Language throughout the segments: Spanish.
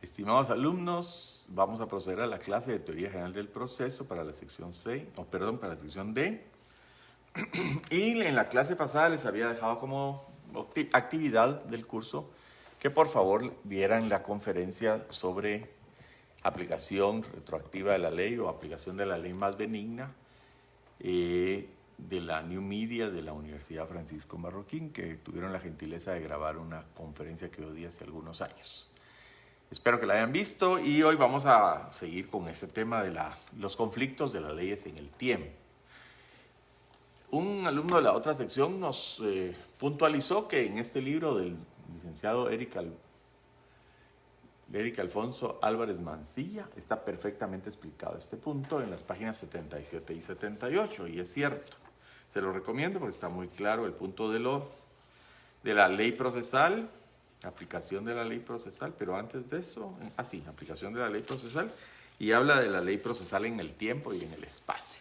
Estimados alumnos, vamos a proceder a la clase de Teoría General del Proceso para la sección para la sección D. Y en la clase pasada les había dejado como actividad del curso que por favor vieran la conferencia sobre aplicación retroactiva de la ley o aplicación de la ley más benigna de la New Media de la Universidad Francisco Marroquín, que tuvieron la gentileza de grabar una conferencia que yo di hace algunos años. Espero que la hayan visto y hoy vamos a seguir con este tema de los conflictos de las leyes en el tiempo. Un alumno de la otra sección nos puntualizó que en este libro del licenciado Eric Alfonso Álvarez Mancilla está perfectamente explicado este punto en las páginas 77 y 78, y es cierto. Se lo recomiendo porque está muy claro el punto de la ley procesal, aplicación de la ley procesal, pero antes de eso, aplicación de la ley procesal, y habla de la ley procesal en el tiempo y en el espacio.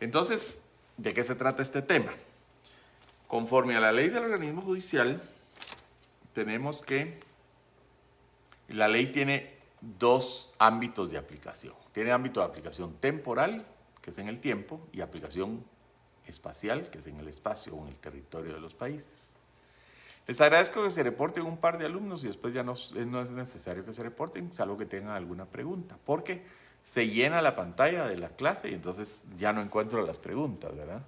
Entonces, ¿de qué se trata este tema? Conforme a la ley del organismo judicial, tenemos que la ley tiene dos ámbitos de aplicación. Tiene ámbito de aplicación temporal, que es en el tiempo, y aplicación espacial, que es en el espacio o en el territorio de los países. Les agradezco que se reporten un par de alumnos y después ya no es necesario que se reporten, salvo que tengan alguna pregunta, porque se llena la pantalla de la clase y entonces ya no encuentro las preguntas, ¿verdad?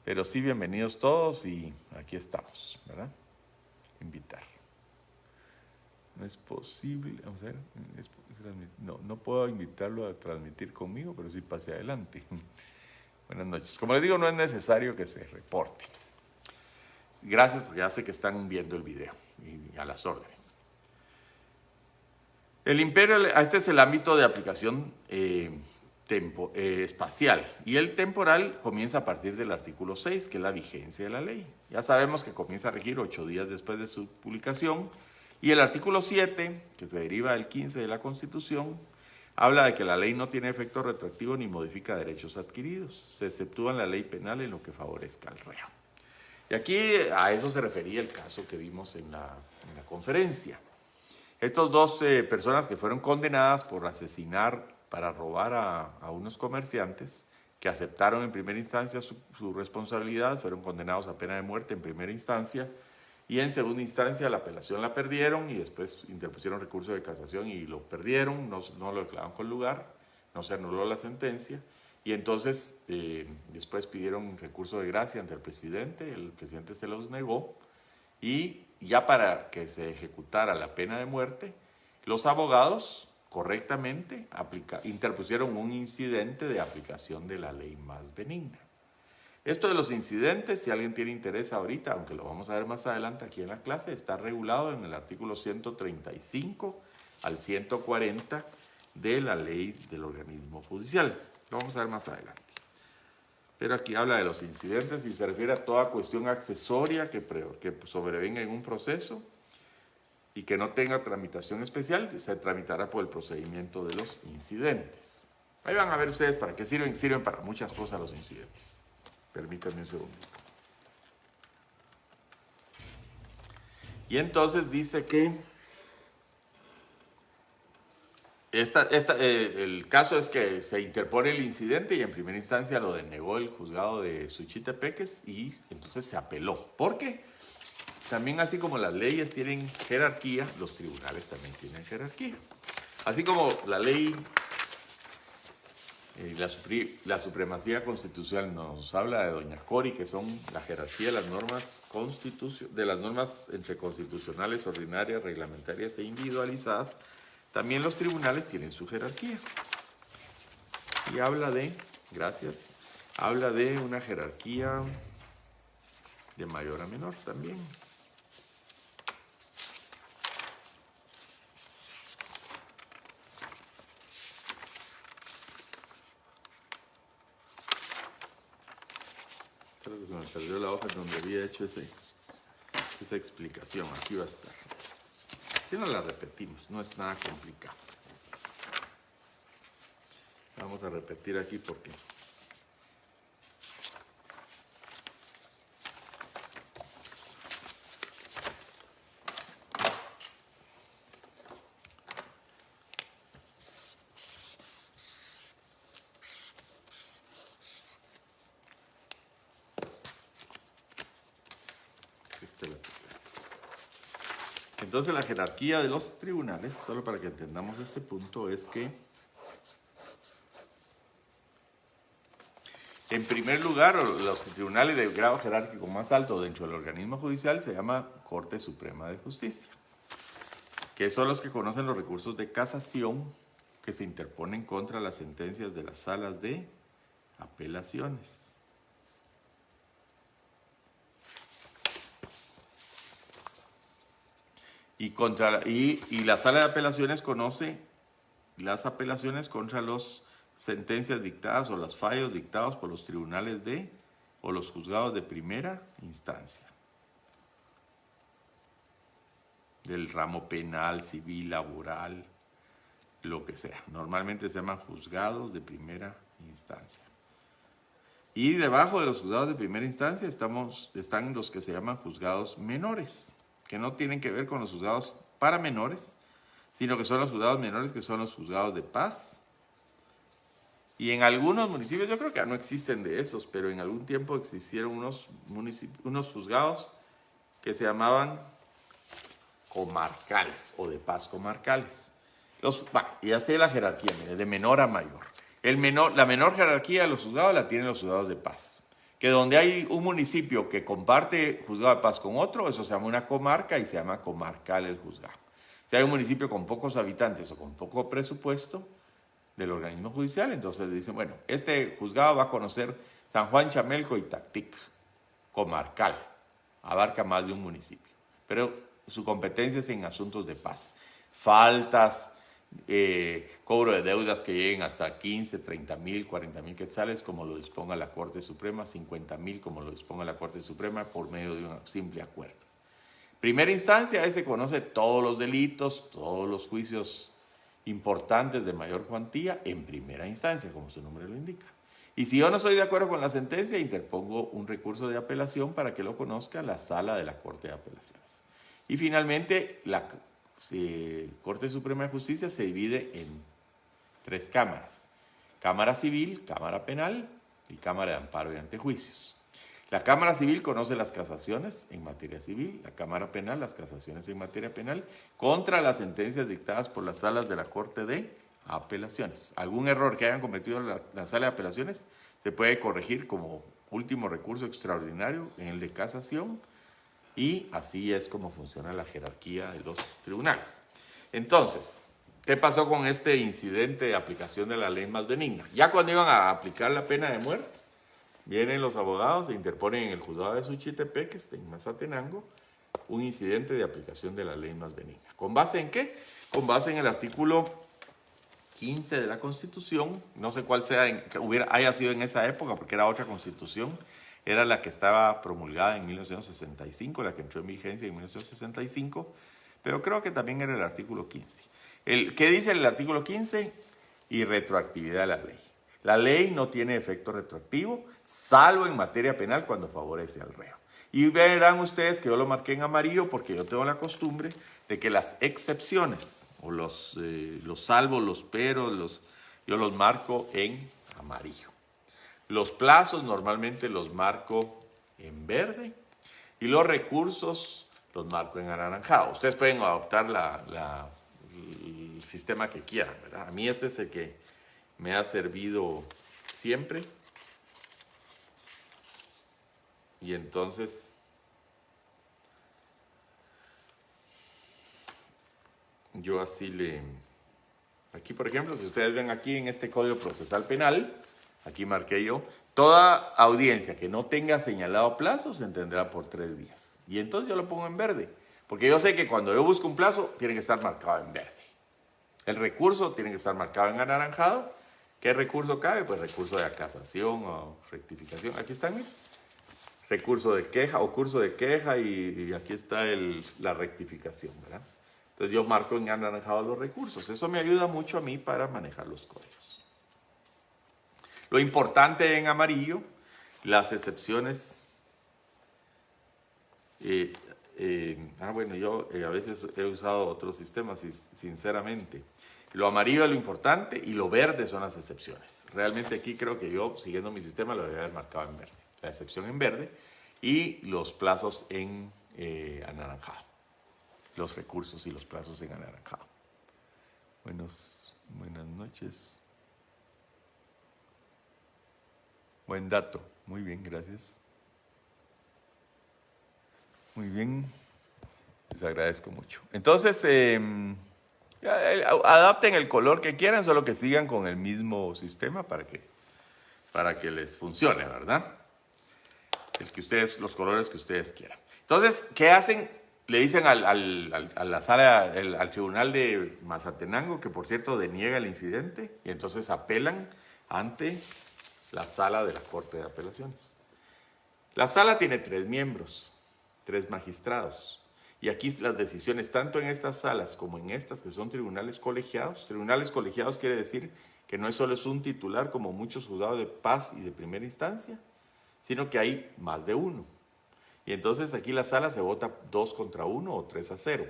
Pero sí, bienvenidos todos y aquí estamos, ¿verdad? Invitar. No es posible, vamos a ver, no puedo invitarlo a transmitir conmigo, pero sí pase adelante. Buenas noches. Como les digo, no es necesario que se reporten. Gracias, porque ya sé que están viendo el video y a las órdenes. El imperio, este es el ámbito de aplicación espacial, y el temporal comienza a partir del artículo 6, que es la vigencia de la ley. Ya sabemos que comienza a regir 8 días después de su publicación, y el artículo 7, que se deriva del 15 de la Constitución, habla de que la ley no tiene efecto retroactivo ni modifica derechos adquiridos. Se exceptúa en la ley penal en lo que favorezca al reo. Y aquí a eso se refería el caso que vimos en la conferencia. Estos dos personas que fueron condenadas por asesinar para robar a unos comerciantes, que aceptaron en primera instancia su responsabilidad, fueron condenados a pena de muerte en primera instancia, y en segunda instancia la apelación la perdieron y después interpusieron recurso de casación y lo perdieron, no lo declararon con lugar, no se anuló la sentencia. Y entonces después pidieron recurso de gracia ante el presidente se los negó, y ya para que se ejecutara la pena de muerte, los abogados correctamente interpusieron un incidente de aplicación de la ley más benigna. Esto de los incidentes, si alguien tiene interés ahorita, aunque lo vamos a ver más adelante aquí en la clase, está regulado en el artículo 135 al 140 de la ley del organismo judicial. Lo vamos a ver más adelante. Pero aquí habla de los incidentes y se refiere a toda cuestión accesoria que sobrevenga en un proceso y que no tenga tramitación especial, se tramitará por el procedimiento de los incidentes. Ahí van a ver ustedes para qué sirven. Sirven para muchas cosas los incidentes. Permítanme un segundo. Y entonces dice que el caso es que se interpone el incidente y en primera instancia lo denegó el juzgado de Suchitepeques y entonces se apeló. Porque también, así como las leyes tienen jerarquía, los tribunales también tienen jerarquía. Así como la ley, la supremacía constitucional nos habla de Doña Cori, que son la jerarquía de las normas entre constitucionales, ordinarias, reglamentarias e individualizadas. También los tribunales tienen su jerarquía. Y habla de una jerarquía de mayor a menor también. Creo que se me perdió la hoja donde había hecho esa explicación. Aquí va a estar. Si no la repetimos, no es nada complicado. Vamos a repetir aquí porque Esta es la tercera. Entonces la jerarquía de los tribunales, solo para que entendamos este punto, es que en primer lugar, los tribunales de grado jerárquico más alto dentro del organismo judicial se llama Corte Suprema de Justicia, que son los que conocen los recursos de casación que se interponen contra las sentencias de las salas de apelaciones. Y la sala de apelaciones conoce las apelaciones contra las sentencias dictadas o los fallos dictados por los tribunales o los juzgados de primera instancia. Del ramo penal, civil, laboral, lo que sea. Normalmente se llaman juzgados de primera instancia. Y debajo de los juzgados de primera instancia están los que se llaman juzgados menores, que no tienen que ver con los juzgados para menores, sino que son los juzgados menores, que son los juzgados de paz. Y en algunos municipios, yo creo que ya no existen de esos, pero en algún tiempo existieron unos juzgados que se llamaban comarcales o de paz comarcales. Y así es la jerarquía, mire, de menor a mayor. La menor jerarquía de los juzgados la tienen los juzgados de paz. Que donde hay un municipio que comparte juzgado de paz con otro, eso se llama una comarca y se llama comarcal el juzgado. Si hay un municipio con pocos habitantes o con poco presupuesto del organismo judicial, entonces dicen, bueno, este juzgado va a conocer San Juan, Chamelco y Tactic, comarcal, abarca más de un municipio, pero su competencia es en asuntos de paz, faltas, cobro de deudas que lleguen hasta 15, 30 mil, 40 mil quetzales, como lo disponga la Corte Suprema, 50 mil, como lo disponga la Corte Suprema, por medio de un simple acuerdo. Primera instancia, se conoce todos los delitos, todos los juicios importantes de mayor cuantía en primera instancia, como su nombre lo indica. Y si yo no estoy de acuerdo con la sentencia, interpongo un recurso de apelación para que lo conozca la sala de la Corte de Apelaciones. Y finalmente, la Corte Suprema de Justicia se divide en 3 cámaras: Cámara Civil, Cámara Penal y Cámara de Amparo y Antejuicios. La Cámara Civil conoce las casaciones en materia civil, la Cámara Penal las casaciones en materia penal contra las sentencias dictadas por las salas de la Corte de Apelaciones. Algún error que hayan cometido la sala de apelaciones se puede corregir como último recurso extraordinario en el de casación, y así es como funciona la jerarquía de los tribunales. Entonces, ¿qué pasó con este incidente de aplicación de la ley más benigna? Ya cuando iban a aplicar la pena de muerte, vienen los abogados e interponen en el juzgado de Suchitepeque, en Mazatenango, un incidente de aplicación de la ley más benigna. ¿Con base en qué? Con base en el artículo 15 de la Constitución, no sé cuál haya sido en esa época, porque era otra Constitución, era la que estaba promulgada en 1965, la que entró en vigencia en 1965, pero creo que también era el artículo 15. ¿Qué dice el artículo 15? Y retroactividad de la ley. La ley no tiene efecto retroactivo, salvo en materia penal cuando favorece al reo. Y verán ustedes que yo lo marqué en amarillo porque yo tengo la costumbre de que las excepciones, o los salvos, los peros, yo los marco en amarillo. Los plazos normalmente los marco en verde y los recursos los marco en anaranjado. Ustedes pueden adoptar el sistema que quieran, ¿verdad? A mí este es el que me ha servido siempre. Y entonces, yo así aquí por ejemplo, si ustedes ven aquí en este Código Procesal Penal, aquí marqué yo, toda audiencia que no tenga señalado plazo se entenderá por 3 días. Y entonces yo lo pongo en verde, porque yo sé que cuando yo busco un plazo, tiene que estar marcado en verde. El recurso tiene que estar marcado en anaranjado. ¿Qué recurso cabe? Pues recurso de casación o rectificación. Aquí está, miren. Recurso de queja o curso de queja, y aquí está la rectificación, ¿verdad? Entonces yo marco en anaranjado los recursos. Eso me ayuda mucho a mí para manejar los códigos. Lo importante en amarillo, las excepciones. Bueno, yo a veces he usado otros sistemas, sinceramente. Lo amarillo es lo importante y lo verde son las excepciones. Realmente aquí creo que yo, siguiendo mi sistema, lo debería haber marcado en verde. La excepción en verde y los plazos en anaranjado. Los recursos y los plazos en anaranjado. Buenas noches. Buen dato. Muy bien, gracias. Muy bien. Les agradezco mucho. Entonces, adapten el color que quieran, solo que sigan con el mismo sistema para que les funcione, ¿verdad? Los colores que ustedes quieran. Entonces, ¿qué hacen? Le dicen a la sala, al tribunal de Mazatenango, que por cierto deniega el incidente, y entonces apelan ante la sala de la Corte de Apelaciones. La sala tiene 3 miembros, 3 magistrados. Y aquí las decisiones, tanto en estas salas como en estas, que son tribunales colegiados quiere decir que no solo es un titular como muchos juzgados de paz y de primera instancia, sino que hay más de uno. Y entonces aquí la sala se vota 2-1 o 3-0.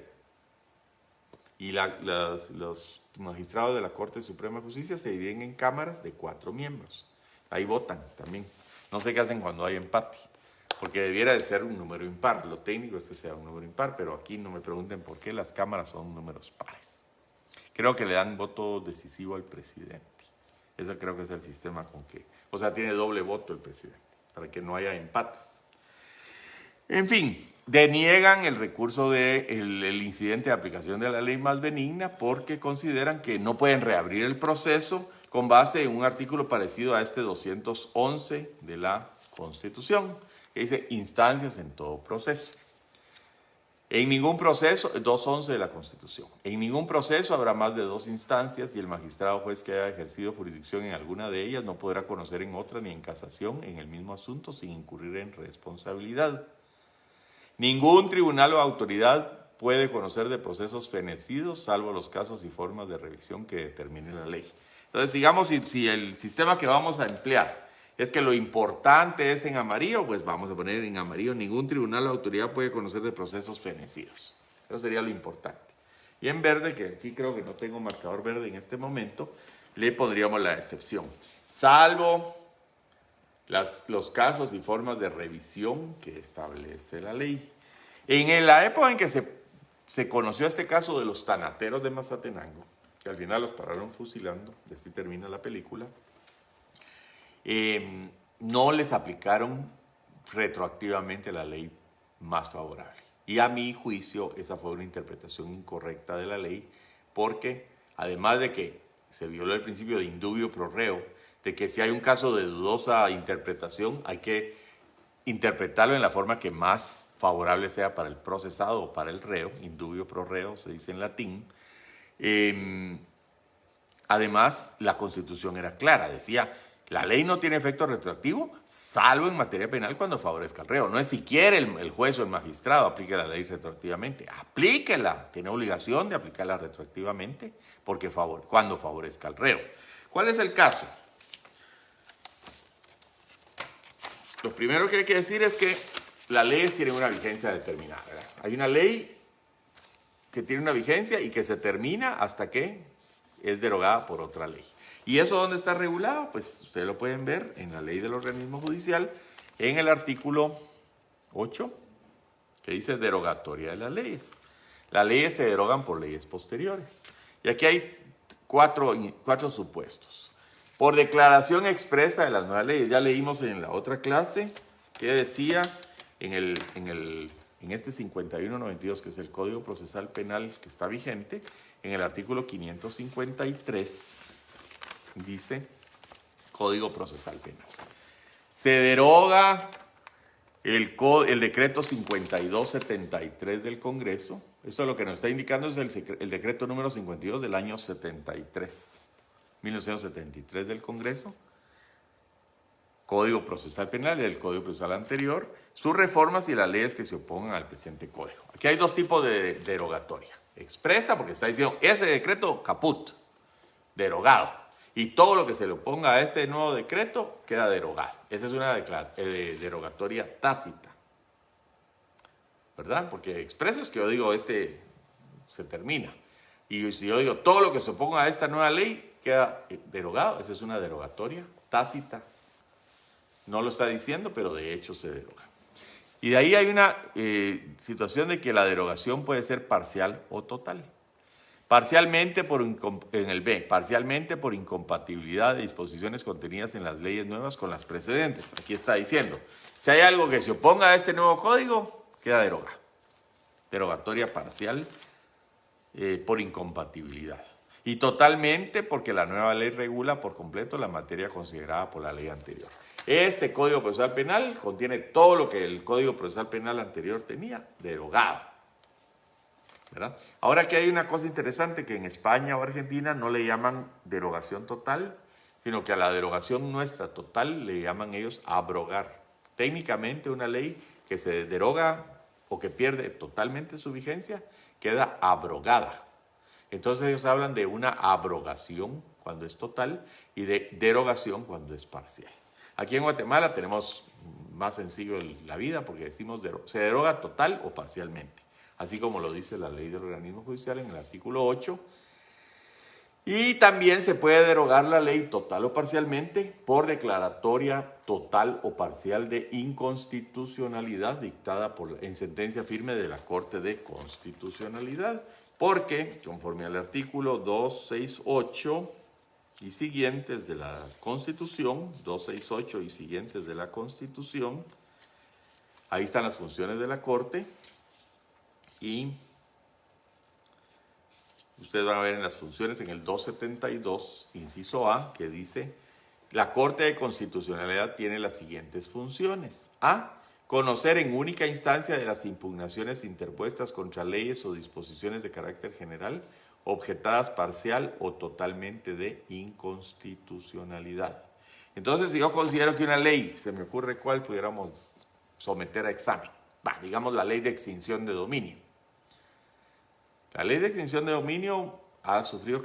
Y los magistrados de la Corte Suprema de Justicia se dividen en cámaras de 4 miembros. Ahí votan también. No sé qué hacen cuando hay empate, porque debiera de ser un número impar. Lo técnico es que sea un número impar, pero aquí no me pregunten por qué las cámaras son números pares. Creo que le dan voto decisivo al presidente. Ese creo que es el sistema con que... O sea, tiene doble voto el presidente, para que no haya empates. En fin, deniegan el recurso del incidente de aplicación de la ley más benigna porque consideran que no pueden reabrir el proceso con base en un artículo parecido a este 211 de la Constitución, que dice instancias en todo proceso. En ningún proceso, 211 de la Constitución, en ningún proceso habrá más de 2 instancias y el magistrado o juez que haya ejercido jurisdicción en alguna de ellas no podrá conocer en otra ni en casación en el mismo asunto sin incurrir en responsabilidad. Ningún tribunal o autoridad puede conocer de procesos fenecidos, salvo los casos y formas de revisión que determine la ley. Entonces, digamos, si el sistema que vamos a emplear es que lo importante es en amarillo, pues vamos a poner en amarillo, ningún tribunal o autoridad puede conocer de procesos fenecidos. Eso sería lo importante. Y en verde, que aquí creo que no tengo marcador verde en este momento, le pondríamos la excepción. Salvo los casos y formas de revisión que establece la ley. En la época en que se conoció este caso de los tanateros de Mazatenango, que al final los pararon fusilando, y así termina la película, no les aplicaron retroactivamente la ley más favorable. Y a mi juicio esa fue una interpretación incorrecta de la ley, porque además de que se violó el principio de indubio pro reo, de que si hay un caso de dudosa interpretación, hay que interpretarlo en la forma que más favorable sea para el procesado o para el reo, indubio pro reo, se dice en latín. Además, la Constitución era clara, decía, la ley no tiene efecto retroactivo, salvo en materia penal cuando favorezca al reo. No es si quiere el juez o el magistrado aplique la ley retroactivamente, aplíquela, tiene obligación de aplicarla retroactivamente, porque cuando favorezca al reo. ¿Cuál es el caso? Lo primero que hay que decir es que las leyes tienen una vigencia determinada, ¿verdad? Hay una ley que tiene una vigencia y que se termina hasta que es derogada por otra ley. ¿Y eso dónde está regulado? Pues ustedes lo pueden ver en la ley del organismo judicial, en el artículo 8, que dice derogatoria de las leyes. Las leyes se derogan por leyes posteriores. Y aquí hay cuatro supuestos. Por declaración expresa de las nuevas leyes. Ya leímos en la otra clase que decía en este 5192, que es el Código Procesal Penal que está vigente, en el artículo 553, dice Código Procesal Penal. Se deroga el decreto 5273 del Congreso. Esto lo que nos está indicando es el decreto número 52 del año 1973 del Congreso. Código Procesal Penal y el Código Procesal anterior, sus reformas y las leyes que se opongan al presente código. Aquí hay 2 tipos de derogatoria. Expresa, porque está diciendo, ese decreto caput, derogado. Y todo lo que se le oponga a este nuevo decreto queda derogado. Esa es una derogatoria tácita. ¿Verdad? Porque expreso es que yo digo, se termina. Y si yo digo, todo lo que se oponga a esta nueva ley queda derogado, esa es una derogatoria tácita. No lo está diciendo, pero de hecho se deroga. Y de ahí hay una situación de que la derogación puede ser parcial o total. Parcialmente en el B, parcialmente por incompatibilidad de disposiciones contenidas en las leyes nuevas con las precedentes. Aquí está diciendo, si hay algo que se oponga a este nuevo código, queda derogado. Derogatoria parcial por incompatibilidad. Y totalmente porque la nueva ley regula por completo la materia considerada por la ley anterior. Este Código Procesal Penal contiene todo lo que el Código Procesal Penal anterior tenía, derogado. ¿Verdad? Ahora aquí hay una cosa interesante, que en España o Argentina no le llaman derogación total, sino que a la derogación nuestra total le llaman ellos abrogar. Técnicamente una ley que se deroga o que pierde totalmente su vigencia queda abrogada. Entonces ellos hablan de una abrogación cuando es total y de derogación cuando es parcial. Aquí en Guatemala tenemos más sencillo la vida porque decimos se deroga total o parcialmente, así como lo dice la ley del organismo judicial en el artículo 8. Y también se puede derogar la ley total o parcialmente por declaratoria total o parcial de inconstitucionalidad dictada en sentencia firme de la Corte de Constitucionalidad, porque conforme al artículo 268 y siguientes de la Constitución, 268 y siguientes de la Constitución, ahí están las funciones de la Corte y ustedes van a ver en las funciones en el 272, inciso A, que dice, la Corte de Constitucionalidad tiene las siguientes funciones. A, conocer en única instancia de las impugnaciones interpuestas contra leyes o disposiciones de carácter general, objetadas parcial o totalmente de inconstitucionalidad. Entonces, si yo considero que una ley, se me ocurre cuál pudiéramos someter a examen. Digamos la ley de extinción de dominio. La ley de extinción de dominio ha sufrido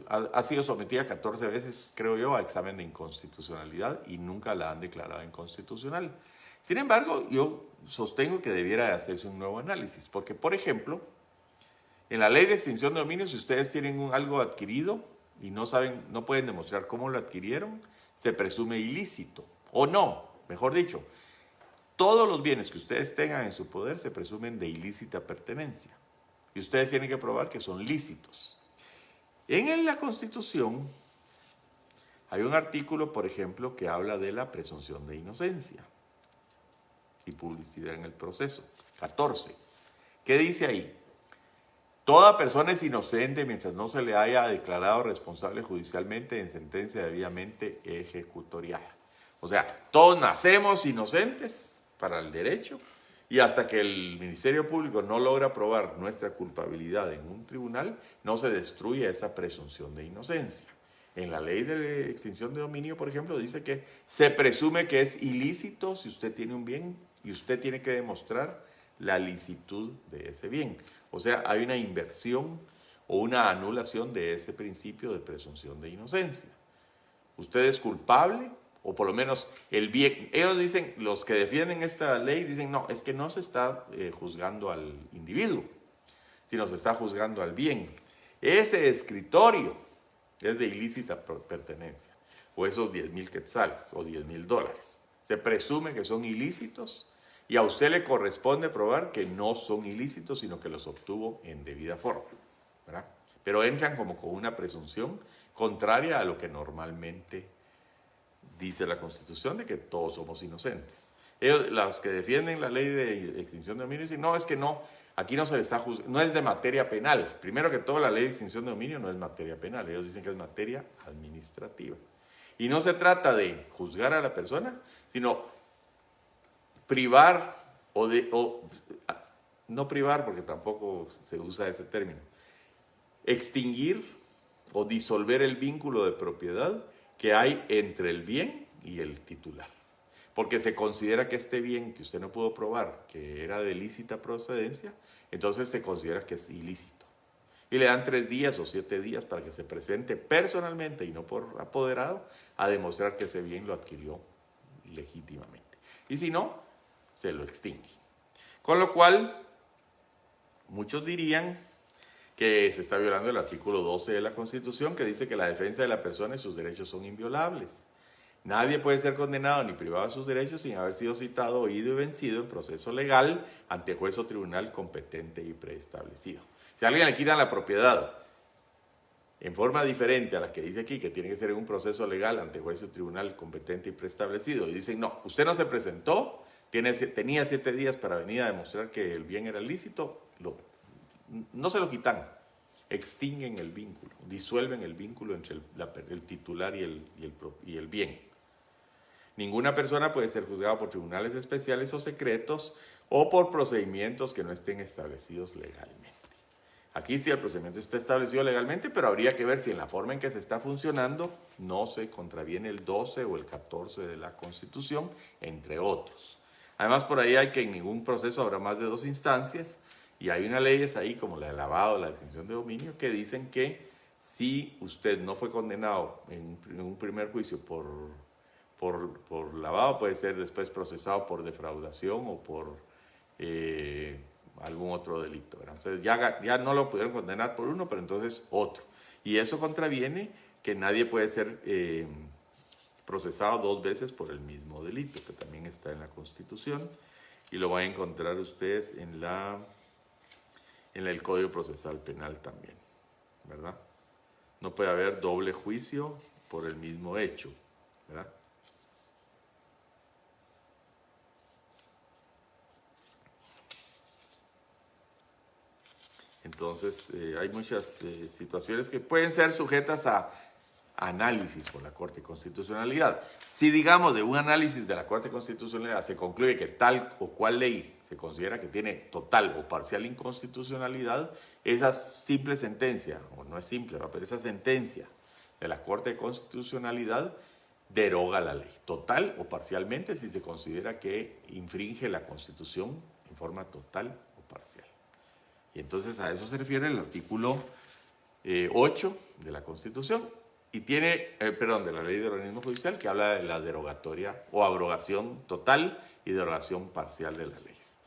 ha sido sometida 14 veces, creo yo, a examen de inconstitucionalidad y nunca la han declarado inconstitucional. Sin embargo, yo sostengo que debiera de hacerse un nuevo análisis, porque, por ejemplo, en la ley de extinción de dominio, si ustedes tienen algo adquirido y no pueden demostrar cómo lo adquirieron, se presume ilícito, o no, mejor dicho, todos los bienes que ustedes tengan en su poder se presumen de ilícita pertenencia. Y ustedes tienen que probar que son lícitos. En la Constitución hay un artículo, por ejemplo, que habla de la presunción de inocencia y publicidad en el proceso. 14. ¿Qué dice ahí? Toda persona es inocente mientras no se le haya declarado responsable judicialmente en sentencia debidamente ejecutoriada. O sea, todos nacemos inocentes para el derecho, y hasta que el Ministerio Público no logra probar nuestra culpabilidad en un tribunal, no se destruye esa presunción de inocencia. En la ley de extinción de dominio, por ejemplo, dice que se presume que es ilícito si usted tiene un bien y usted tiene que demostrar la licitud de ese bien. O sea, hay una inversión o una anulación de ese principio de presunción de inocencia. Usted es culpable, o por lo menos el bien. Ellos dicen, los que defienden esta ley, dicen, no, es que no se está juzgando al individuo, sino se está juzgando al bien. Ese escritorio es de ilícita pertenencia, o esos 10,000 quetzales o $10,000. Se presume que son ilícitos y a usted le corresponde probar que no son ilícitos, sino que los obtuvo en debida forma, ¿verdad? Pero entran como con una presunción contraria a lo que normalmente dice la Constitución, de que todos somos inocentes. Ellos, los que defienden la ley de extinción de dominio, dicen, no, es que no, aquí no se le está juzgando, no es de materia penal. Primero que todo, la ley de extinción de dominio no es materia penal, ellos dicen que es materia administrativa. Y no se trata de juzgar a la persona, sino privar, no privar porque tampoco se usa ese término, extinguir o disolver el vínculo de propiedad que hay entre el bien y el titular. Porque se considera que este bien que usted no pudo probar que era de lícita procedencia, entonces se considera que es ilícito. Y le dan 3 días o 7 días para que se presente personalmente y no por apoderado a demostrar que ese bien lo adquirió legítimamente. Y si no, se lo extingue. Con lo cual, muchos dirían que se está violando el artículo 12 de la Constitución, que dice que la defensa de la persona y sus derechos son inviolables. Nadie puede ser condenado ni privado de sus derechos sin haber sido citado, oído y vencido en proceso legal ante juez o tribunal competente y preestablecido. Si a alguien le quitan la propiedad en forma diferente a la que dice aquí, que tiene que ser en un proceso legal ante juez o tribunal competente y preestablecido, y dicen, no, usted no se presentó, tenía 7 días para venir a demostrar que el bien era lícito, no se lo quitan, extinguen el vínculo, disuelven el vínculo entre el titular y el bien. Ninguna persona puede ser juzgada por tribunales especiales o secretos o por procedimientos que no estén establecidos legalmente. Aquí sí el procedimiento está establecido legalmente, pero habría que ver si en la forma en que se está funcionando no se contraviene el 12 o el 14 de la Constitución, entre otros. Además, por ahí hay que en ningún proceso habrá más de 2 instancias y hay unas leyes ahí como la de lavado, la extinción de dominio, que dicen que si usted no fue condenado en un primer juicio por lavado, puede ser después procesado por defraudación o por algún otro delito, ¿verdad? Entonces ya no lo pudieron condenar por uno, pero entonces otro. Y eso contraviene que nadie puede ser procesado 2 veces por el mismo delito, que también está en la Constitución, y lo van a encontrar ustedes en el Código Procesal Penal también, ¿verdad? No puede haber doble juicio por el mismo hecho, ¿verdad? Entonces, hay muchas situaciones que pueden ser sujetas a análisis por la Corte de Constitucionalidad. Si, digamos, de un análisis de la Corte de Constitucionalidad se concluye que tal o cual ley se considera que tiene total o parcial inconstitucionalidad, esa simple sentencia, o no es simple, pero esa sentencia de la Corte de Constitucionalidad deroga la ley, total o parcialmente, si se considera que infringe la Constitución en forma total o parcial. Y entonces a eso se refiere el artículo 8 de la Constitución y tiene, de la Ley de Organismo Judicial, que habla de la derogatoria o abrogación total y derogación parcial de las leyes.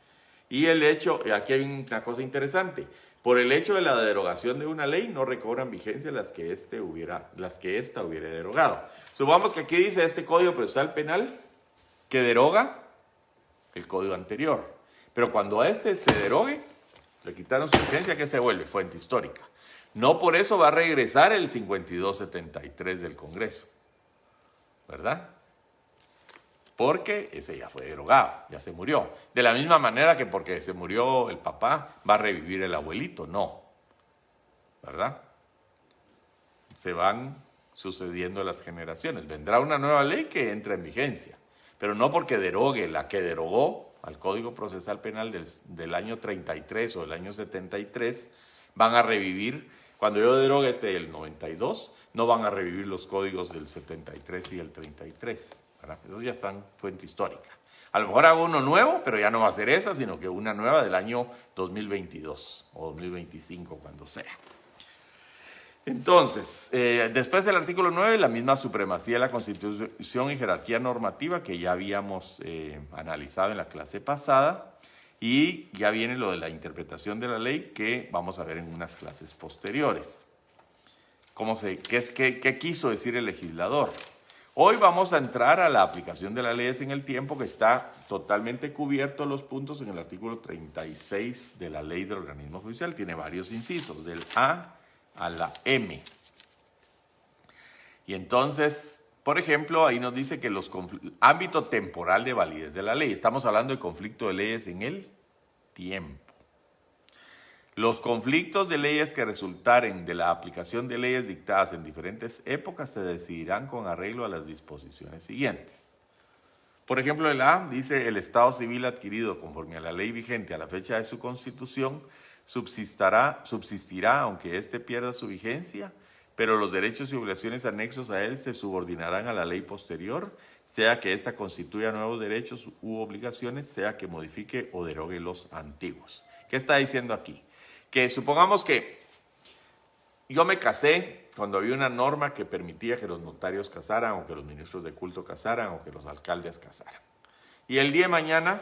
Y el hecho, aquí hay una cosa interesante, por el hecho de la derogación de una ley no recobran vigencia las que ésta hubiera derogado. Supongamos que aquí dice este Código Procesal Penal que deroga el código anterior, pero cuando a este se derogue, le quitaron su vigencia, que se vuelve fuente histórica. No por eso va a regresar el 5273 del Congreso, ¿verdad? Porque ese ya fue derogado, ya se murió. De la misma manera que porque se murió el papá, va a revivir el abuelito, no, ¿verdad? Se van sucediendo las generaciones. Vendrá una nueva ley que entra en vigencia, pero no porque derogue la que derogó al Código Procesal Penal del año 33 o del año 73, van a revivir, cuando yo derogue del 92, no van a revivir los códigos del 73 y el 33, ¿verdad? Esos ya están fuente histórica. A lo mejor hago uno nuevo, pero ya no va a ser esa, sino que una nueva del año 2022 o 2025, cuando sea. Entonces, después del artículo 9, la misma supremacía de la Constitución y jerarquía normativa que ya habíamos analizado en la clase pasada, y ya viene lo de la interpretación de la ley que vamos a ver en unas clases posteriores. ¿Qué quiso decir el legislador? Hoy vamos a entrar a la aplicación de las leyes en el tiempo, que está totalmente cubierto los puntos en el artículo 36 de la Ley del Organismo Judicial. Tiene varios incisos, del A a la M. Y entonces, por ejemplo, ahí nos dice que ámbito temporal de validez de la ley. Estamos hablando de conflicto de leyes en el tiempo. Los conflictos de leyes que resultaren de la aplicación de leyes dictadas en diferentes épocas se decidirán con arreglo a las disposiciones siguientes. Por ejemplo, el A dice: el Estado civil adquirido conforme a la ley vigente a la fecha de su constitución subsistirá aunque éste pierda su vigencia, pero los derechos y obligaciones anexos a él se subordinarán a la ley posterior, sea que ésta constituya nuevos derechos u obligaciones, sea que modifique o derogue los antiguos. ¿Qué está diciendo aquí? Que supongamos que yo me casé cuando había una norma que permitía que los notarios casaran, o que los ministros de culto casaran, o que los alcaldes casaran. Y el día de mañana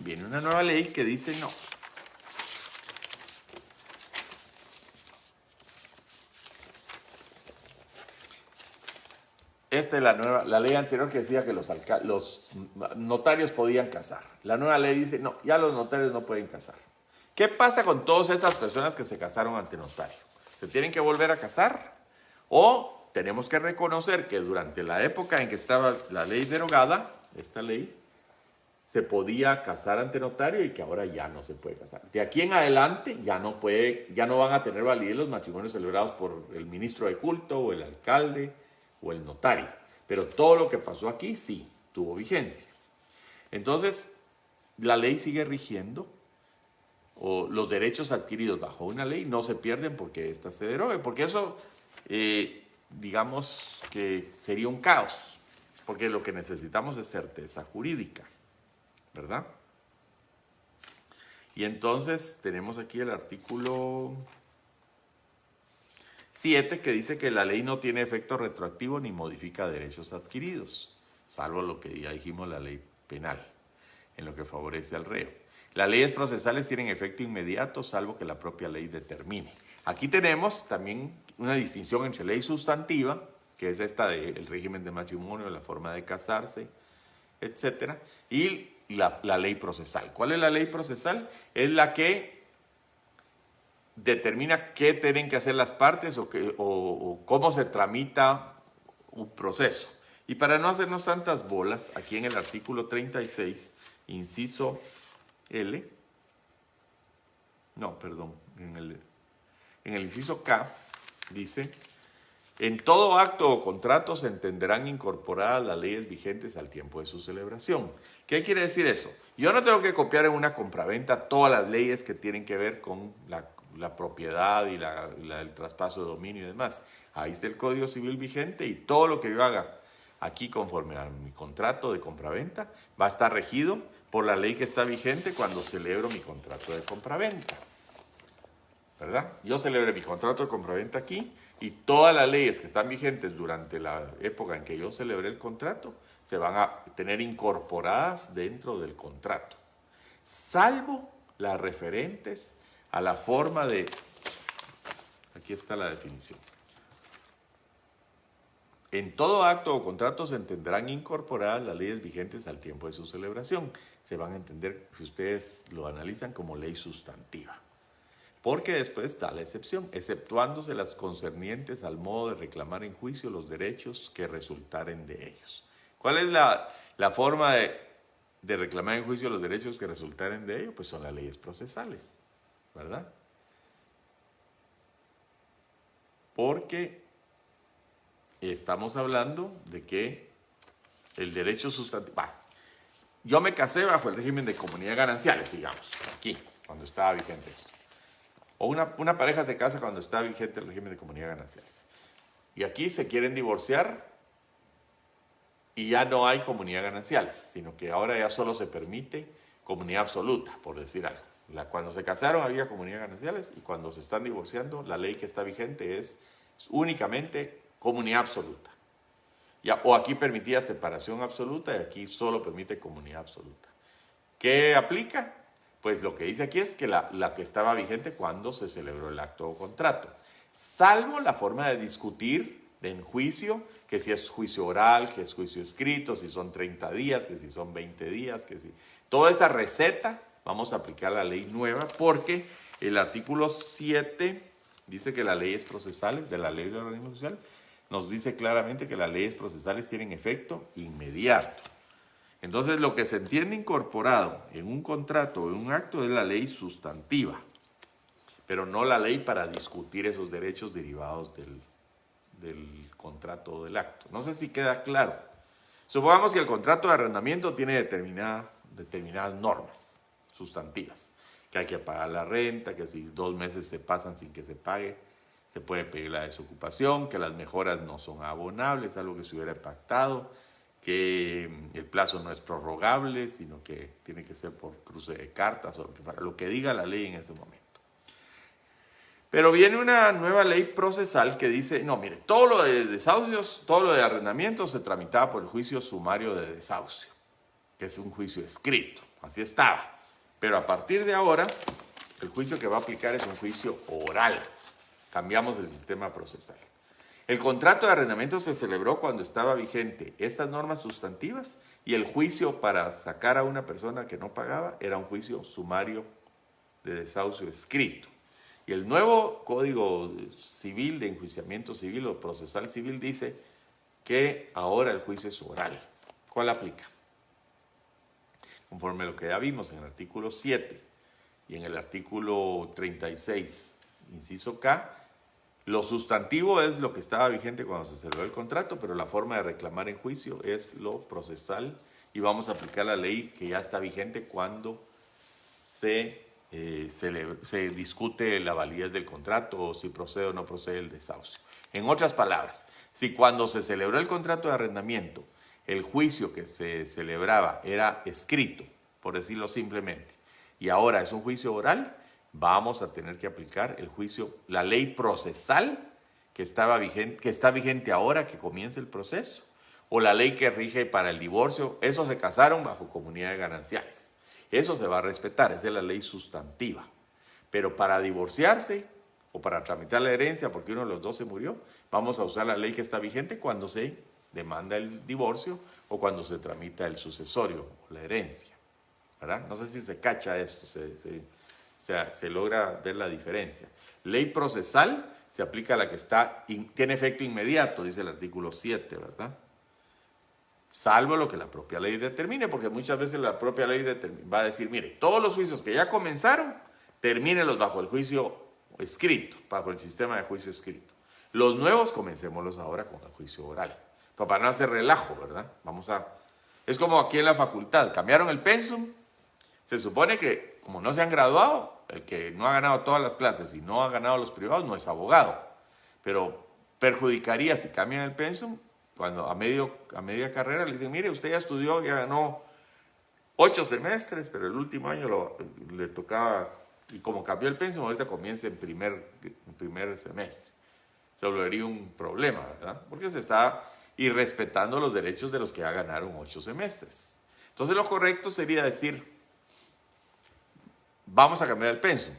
viene una nueva ley que dice no. Esta es la ley anterior que decía que los notarios podían casar. La nueva ley dice, no, ya los notarios no pueden casar. ¿Qué pasa con todas esas personas que se casaron ante notario? ¿Se tienen que volver a casar? ¿O tenemos que reconocer que durante la época en que estaba la ley derogada, esta ley, se podía casar ante notario y que ahora ya no se puede casar? De aquí en adelante ya no van a tener validez los matrimonios celebrados por el ministro de culto o el alcalde o el notario. Pero todo lo que pasó aquí sí tuvo vigencia. Entonces, la ley sigue rigiendo, o los derechos adquiridos bajo una ley no se pierden porque ésta se derogue, porque eso, digamos que sería un caos, porque lo que necesitamos es certeza jurídica, ¿verdad? Y entonces tenemos aquí el artículo 7 que dice que la ley no tiene efecto retroactivo ni modifica derechos adquiridos, salvo lo que ya dijimos, la ley penal, en lo que favorece al reo. Las leyes procesales tienen efecto inmediato, salvo que la propia ley determine. Aquí tenemos también una distinción entre ley sustantiva, que es esta del régimen de matrimonio, la forma de casarse, etc., y la ley procesal. ¿Cuál es la ley procesal? Es la que determina qué tienen que hacer las partes o cómo se tramita un proceso. Y para no hacernos tantas bolas, aquí en el artículo 36, inciso L, no, perdón, en el inciso K, dice, en todo acto o contrato se entenderán incorporadas las leyes vigentes al tiempo de su celebración. ¿Qué quiere decir eso? Yo no tengo que copiar en una compraventa todas las leyes que tienen que ver con la propiedad y el traspaso de dominio y demás. Ahí está el Código Civil vigente y todo lo que yo haga aquí conforme a mi contrato de compraventa va a estar regido por la ley que está vigente cuando celebro mi contrato de compraventa, ¿verdad? Yo celebré mi contrato de compraventa aquí y todas las leyes que están vigentes durante la época en que yo celebré el contrato se van a tener incorporadas dentro del contrato, salvo las referentes a la forma de... Aquí está la definición. En todo acto o contrato se entenderán incorporadas las leyes vigentes al tiempo de su celebración. Se van a entender, si ustedes lo analizan, como ley sustantiva. Porque después está la excepción, exceptuándose las concernientes al modo de reclamar en juicio los derechos que resultaren de ellos. ¿Cuál es la forma de reclamar en juicio los derechos que resultaren de ellos? Pues son las leyes procesales, ¿verdad? Porque estamos hablando de que el derecho sustantivo... Yo me casé bajo el régimen de comunidad gananciales, digamos, aquí, cuando estaba vigente esto. O una pareja se casa cuando está vigente el régimen de comunidad gananciales. Y aquí se quieren divorciar y ya no hay comunidad gananciales, sino que ahora ya solo se permite comunidad absoluta, por decir algo. Cuando se casaron había comunidad gananciales y cuando se están divorciando, la ley que está vigente es únicamente comunidad absoluta. O aquí permitía separación absoluta y aquí solo permite comunidad absoluta. ¿Qué aplica? Pues lo que dice aquí es que la que estaba vigente cuando se celebró el acto o contrato, salvo la forma de discutir en juicio, que si es juicio oral, que es juicio escrito, si son 30 días, que si son 20 días, que si... Toda esa receta vamos a aplicar la ley nueva porque el artículo 7 dice que las leyes procesales de la ley del organismo social nos dice claramente que las leyes procesales tienen efecto inmediato. Entonces, lo que se entiende incorporado en un contrato o en un acto es la ley sustantiva, pero no la ley para discutir esos derechos derivados del contrato o del acto. No sé si queda claro. Supongamos que el contrato de arrendamiento tiene determinadas normas sustantivas, que hay que pagar la renta, que si 2 meses se pasan sin que se pague, se puede pedir la desocupación, que las mejoras no son abonables, algo que se hubiera pactado, que el plazo no es prorrogable, sino que tiene que ser por cruce de cartas o lo que diga la ley en ese momento. Pero viene una nueva ley procesal que dice, no, mire, todo lo de desahucios, todo lo de arrendamiento se tramitaba por el juicio sumario de desahucio, que es un juicio escrito, así estaba. Pero a partir de ahora, el juicio que va a aplicar es un juicio oral. Cambiamos el sistema procesal. El contrato de arrendamiento se celebró cuando estaba vigente estas normas sustantivas y el juicio para sacar a una persona que no pagaba era un juicio sumario de desahucio escrito. Y el nuevo Código Civil de Enjuiciamiento Civil o Procesal Civil dice que ahora el juicio es oral. ¿Cuál aplica? Conforme a lo que ya vimos en el artículo 7 y en el artículo 36, inciso K, lo sustantivo es lo que estaba vigente cuando se celebró el contrato, pero la forma de reclamar en juicio es lo procesal y vamos a aplicar la ley que ya está vigente cuando se discute la validez del contrato o si procede o no procede el desahucio. En otras palabras, si cuando se celebró el contrato de arrendamiento, el juicio que se celebraba era escrito, por decirlo simplemente, y ahora es un juicio oral, vamos a tener que aplicar el juicio, la ley procesal que está vigente ahora que comienza el proceso, o la ley que rige para el divorcio. Esos se casaron bajo comunidad de gananciales. Eso se va a respetar, esa es la ley sustantiva. Pero para divorciarse o para tramitar la herencia, porque uno de los dos se murió, vamos a usar la ley que está vigente cuando se demanda el divorcio o cuando se tramita el sucesorio o la herencia, ¿verdad? No sé si se cacha esto, se logra ver la diferencia. Ley procesal se aplica a la que tiene efecto inmediato, dice el artículo 7, ¿verdad? Salvo lo que la propia ley determine, porque muchas veces la propia ley va a decir, mire, todos los juicios que ya comenzaron, termínenlos bajo el juicio escrito, bajo el sistema de juicio escrito. Los nuevos, comencémoslos ahora con el juicio oral. Pero para no hacer relajo, ¿verdad? Es como aquí en la facultad, cambiaron el pensum, se supone que como no se han graduado, el que no ha ganado todas las clases y no ha ganado los privados no es abogado, pero perjudicaría si cambian el pensum cuando a media carrera le dicen, mire, usted ya estudió, ya ganó 8 semestres, pero el último año le tocaba, y como cambió el pensum, ahorita comienza en primer semestre. Se volvería un problema, ¿verdad? Porque se está irrespetando los derechos de los que ya ganaron 8 semestres. Entonces lo correcto sería decir, vamos a cambiar el pensum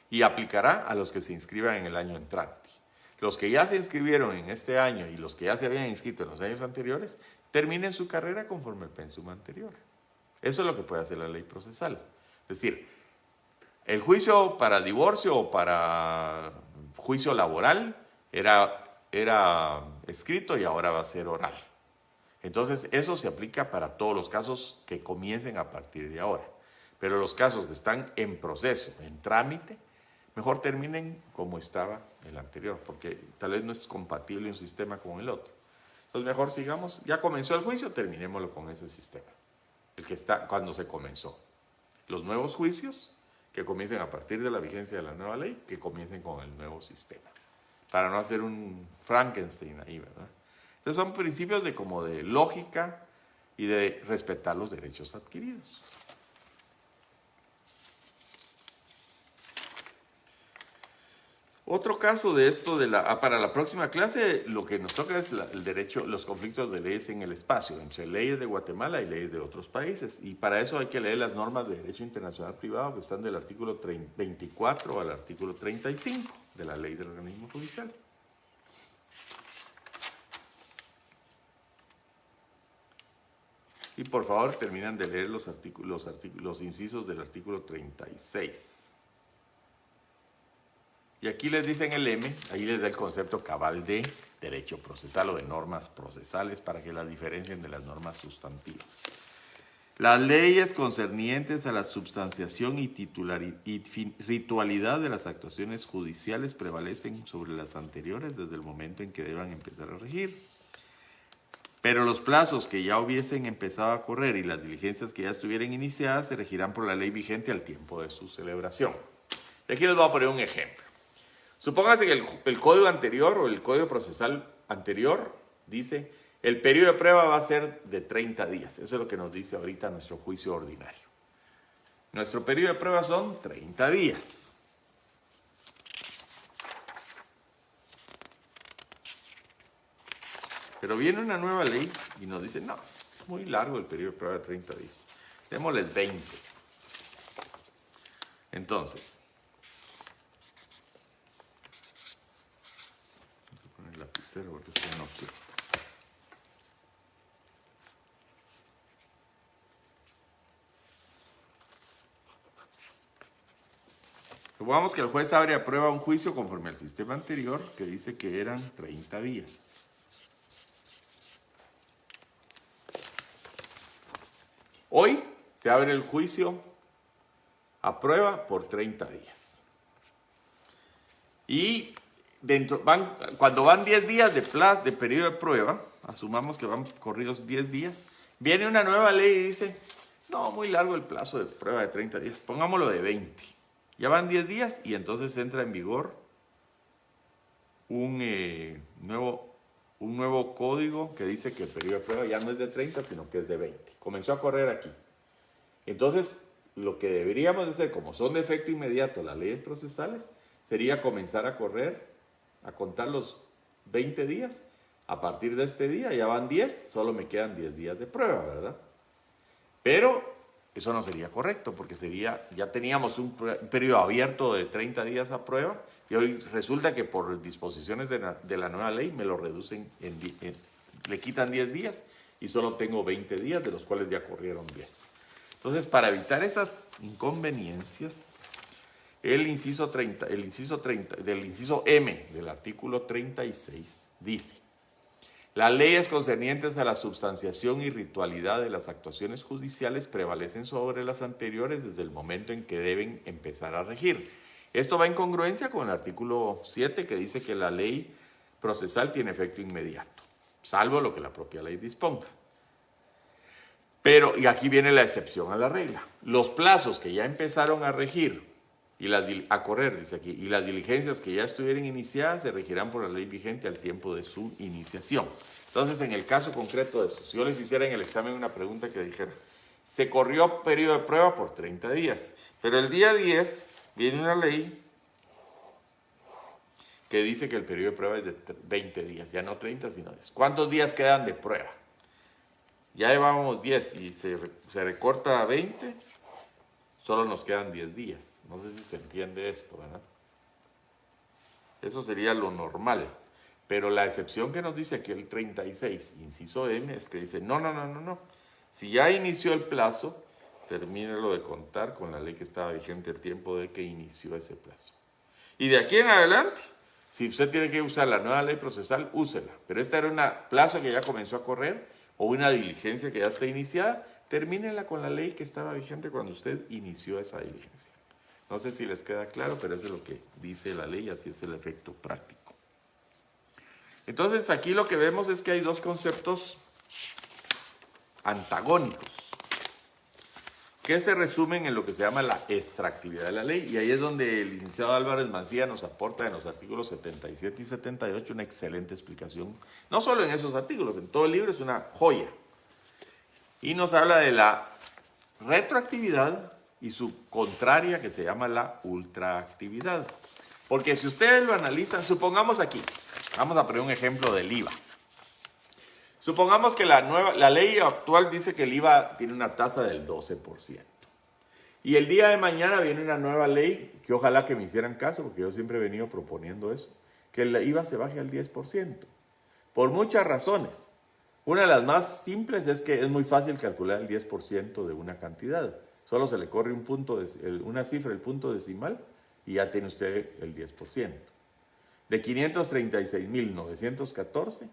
y aplicará a los que se inscriban en el año entrante. Los que ya se inscribieron en este año y los que ya se habían inscrito en los años anteriores, terminen su carrera conforme al pensum anterior. Eso es lo que puede hacer la ley procesal. Es decir, el juicio para divorcio o para juicio laboral era escrito y ahora va a ser oral. Entonces, eso se aplica para todos los casos que comiencen a partir de ahora. Pero los casos que están en proceso, en trámite, mejor terminen como estaba el anterior, porque tal vez no es compatible un sistema con el otro. Entonces, mejor sigamos, ya comenzó el juicio, terminémoslo con ese sistema, el que está cuando se comenzó. Los nuevos juicios que comiencen a partir de la vigencia de la nueva ley, que comiencen con el nuevo sistema, para no hacer un Frankenstein ahí, ¿verdad? Entonces son principios de lógica y de respetar los derechos adquiridos. Otro caso de esto, para la próxima clase, lo que nos toca es el derecho, los conflictos de leyes en el espacio, entre leyes de Guatemala y leyes de otros países. Y para eso hay que leer las normas de derecho internacional privado que están del artículo 24 al artículo 35 de la ley del organismo judicial. Y por favor terminan de leer los incisos del artículo 36. Y aquí les dicen el M, ahí les da el concepto cabal de derecho procesal o de normas procesales para que las diferencien de las normas sustantivas. Las leyes concernientes a la substanciación y ritualidad de las actuaciones judiciales prevalecen sobre las anteriores desde el momento en que deban empezar a regir. Pero los plazos que ya hubiesen empezado a correr y las diligencias que ya estuvieran iniciadas se regirán por la ley vigente al tiempo de su celebración. Y aquí les voy a poner un ejemplo. Supóngase que el código anterior o el código procesal anterior dice el periodo de prueba va a ser de 30 días. Eso es lo que nos dice ahorita nuestro juicio ordinario. Nuestro periodo de prueba son 30 días. Pero viene una nueva ley y nos dice, no, es muy largo el periodo de prueba de 30 días. Démosles 20. Entonces, voy a poner lápiz. lapicero porque es que no quiero. Supongamos que el juez abre y aprueba un juicio conforme al sistema anterior que dice que eran 30 días. Hoy se abre el juicio a prueba por 30 días. Y cuando van 10 días de periodo de prueba, asumamos que van corridos 10 días, viene una nueva ley y dice, no, muy largo el plazo de prueba de 30 días, pongámoslo de 20. Ya van 10 días y entonces entra en vigor un nuevo código que dice que el periodo de prueba ya no es de 30, sino que es de 20. Comenzó a correr aquí. Entonces, lo que deberíamos hacer, como son de efecto inmediato las leyes procesales, sería comenzar a correr, a contar los 20 días. A partir de este día ya van 10, solo me quedan 10 días de prueba, ¿verdad? Pero eso no sería correcto, porque ya teníamos un periodo abierto de 30 días a prueba, y hoy resulta que por disposiciones de la nueva ley me lo reducen, le quitan 10 días y solo tengo 20 días, de los cuales ya corrieron 10. Entonces, para evitar esas inconveniencias, del inciso M del artículo 36 dice: las leyes concernientes a la substanciación y ritualidad de las actuaciones judiciales prevalecen sobre las anteriores desde el momento en que deben empezar a regir. Esto va en congruencia con el artículo 7, que dice que la ley procesal tiene efecto inmediato, salvo lo que la propia ley disponga. Pero, y aquí viene la excepción a la regla, los plazos que ya empezaron a regir a correr, dice aquí, y las diligencias que ya estuvieran iniciadas se regirán por la ley vigente al tiempo de su iniciación. Entonces, en el caso concreto de esto, si yo les hiciera en el examen una pregunta que dijera, se corrió periodo de prueba por 30 días, pero el día 10 viene una ley que dice que el periodo de prueba es de 20 días, ya no 30, sino 10. ¿Cuántos días quedan de prueba? Ya llevamos 10 y se recorta a 20, solo nos quedan 10 días. No sé si se entiende esto, ¿verdad? Eso sería lo normal. Pero la excepción que nos dice aquí el 36, inciso M, es que dice, no. Si ya inició el plazo, termínelo de contar con la ley que estaba vigente el tiempo de que inició ese plazo. Y de aquí en adelante, si usted tiene que usar la nueva ley procesal, úsela. Pero esta era un plazo que ya comenzó a correr, o una diligencia que ya está iniciada, termínela con la ley que estaba vigente cuando usted inició esa diligencia. No sé si les queda claro, pero eso es lo que dice la ley, así es el efecto práctico. Entonces, aquí lo que vemos es que hay dos conceptos antagónicos, que se resumen en lo que se llama la extractividad de la ley, y ahí es donde el licenciado Álvarez Mancilla nos aporta en los artículos 77 y 78 una excelente explicación, no solo en esos artículos, en todo el libro es una joya, y nos habla de la retroactividad y su contraria, que se llama la ultraactividad. Porque si ustedes lo analizan, supongamos aquí, vamos a poner un ejemplo del IVA. Supongamos que la ley actual dice que el IVA tiene una tasa del 12%. Y el día de mañana viene una nueva ley, que ojalá que me hicieran caso, porque yo siempre he venido proponiendo eso, que el IVA se baje al 10%. Por muchas razones. Una de las más simples es que es muy fácil calcular el 10% de una cantidad. Solo se le corre una cifra, el punto decimal, y ya tiene usted el 10%. De 536.914,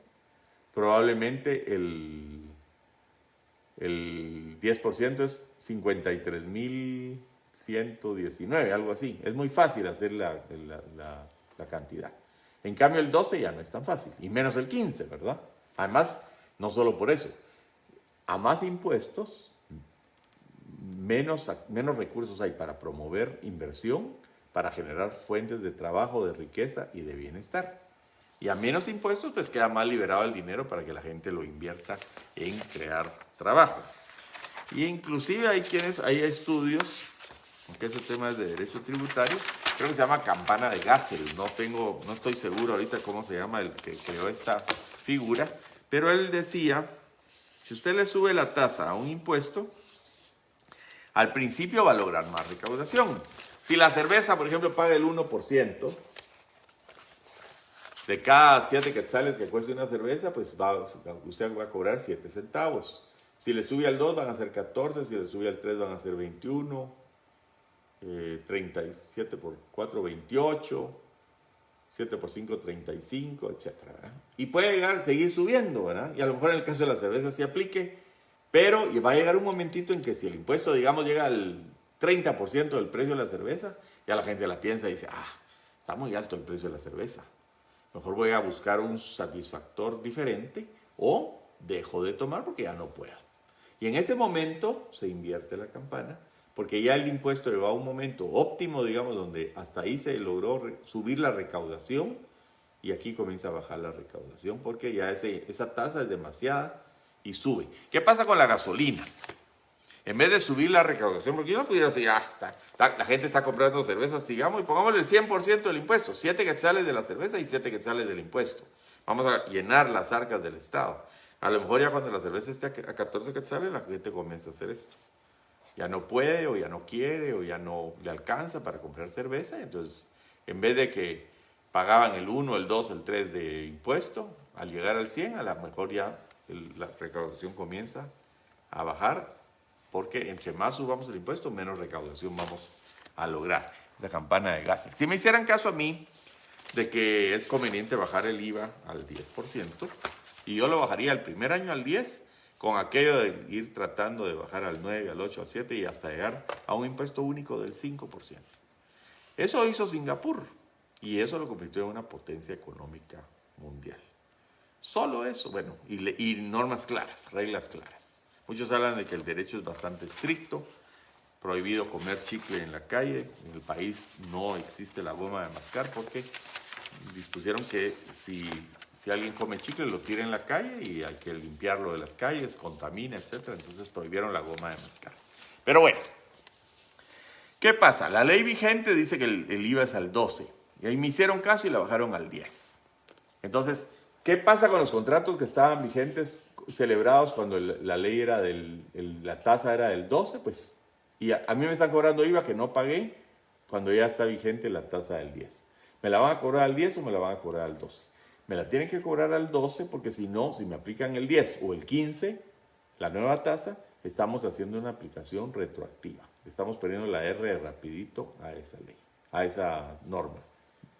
probablemente el 10% es 53.119, algo así. Es muy fácil hacer la cantidad. En cambio, el 12 ya no es tan fácil, y menos el 15, ¿verdad? Además, no solo por eso, a más impuestos, menos recursos hay para promover inversión, para generar fuentes de trabajo, de riqueza y de bienestar. Y a menos impuestos, pues queda más liberado el dinero para que la gente lo invierta en crear trabajo. Y inclusive hay estudios, aunque ese tema es de derecho tributario, creo que se llama campana de Gassel, no estoy seguro ahorita cómo se llama el que creó esta figura, pero él decía, si usted le sube la tasa a un impuesto, al principio va a lograr más recaudación. Si la cerveza, por ejemplo, paga el 1%, de cada 7 quetzales que cueste una cerveza, pues usted va a cobrar 7 centavos. Si le sube al 2 van a ser 14, si le sube al 3 van a ser 21, 37 por 4, 28, 7 por 5, 35, etc. Y puede seguir subiendo, ¿verdad? Y a lo mejor en el caso de la cerveza sí aplique, pero va a llegar un momentito en que si el impuesto, digamos, llega al 30% del precio de la cerveza, ya la gente la piensa y dice, está muy alto el precio de la cerveza. Mejor voy a buscar un satisfactor diferente o dejo de tomar porque ya no puedo. Y en ese momento se invierte la campana porque ya el impuesto llegó a un momento óptimo, digamos, donde hasta ahí se logró subir la recaudación y aquí comienza a bajar la recaudación porque ya esa tasa es demasiada y sube. ¿Qué pasa con la gasolina? En vez de subir la recaudación, porque yo no pudiera decir, la gente está comprando cervezas, sigamos y pongámosle el 100% del impuesto, 7 quetzales de la cerveza y 7 quetzales del impuesto. Vamos a llenar las arcas del Estado. A lo mejor ya cuando la cerveza esté a 14 quetzales, la gente comienza a hacer esto. Ya no puede, o ya no quiere, o ya no le alcanza para comprar cerveza. Entonces, en vez de que pagaban el 1, el 2, el 3 de impuesto, al llegar al 100, a lo mejor ya la recaudación comienza a bajar, porque entre más subamos el impuesto, menos recaudación vamos a lograr. La campana de gases. Si me hicieran caso a mí de que es conveniente bajar el IVA al 10%, y yo lo bajaría el primer año al 10%, con aquello de ir tratando de bajar al 9, al 8, al 7 y hasta llegar a un impuesto único del 5%. Eso hizo Singapur y eso lo convirtió en una potencia económica mundial. Solo eso, bueno, y normas claras, reglas claras. Muchos hablan de que el derecho es bastante estricto, prohibido comer chicle en la calle. En el país no existe la goma de mascar porque dispusieron que si alguien come chicle lo tira en la calle y hay que limpiarlo de las calles, contamina, etc. Entonces prohibieron la goma de mascar. Pero bueno, ¿qué pasa? La ley vigente dice que el IVA es al 12 y ahí me hicieron caso y la bajaron al 10. Entonces, ¿qué pasa con los contratos que estaban vigentes, celebrados cuando la ley era la tasa era del 12? Pues, y a mí me están cobrando IVA que no pagué cuando ya está vigente la tasa del 10. ¿Me la van a cobrar al 10 o me la van a cobrar al 12? Me la tienen que cobrar al 12 porque si no, si me aplican el 10 o el 15, la nueva tasa, estamos haciendo una aplicación retroactiva. Estamos poniendo la R de rapidito a esa ley, a esa norma,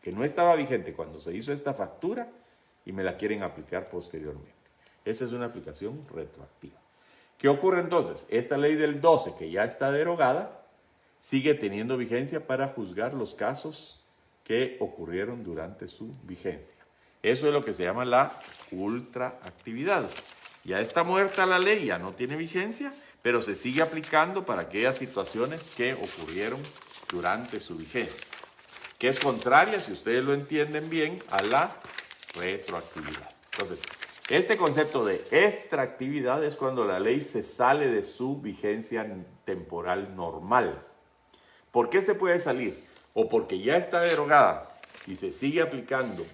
que no estaba vigente cuando se hizo esta factura y me la quieren aplicar posteriormente. Esa es una aplicación retroactiva. ¿Qué ocurre entonces? Esta ley del 12, que ya está derogada, sigue teniendo vigencia para juzgar los casos que ocurrieron durante su vigencia. Eso es lo que se llama la ultraactividad. Ya está muerta la ley, ya no tiene vigencia, pero se sigue aplicando para aquellas situaciones que ocurrieron durante su vigencia, que es contraria, si ustedes lo entienden bien, a la retroactividad. Entonces, este concepto de extraactividad es cuando la ley se sale de su vigencia temporal normal. ¿Por qué se puede salir? O porque ya está derogada y se sigue aplicando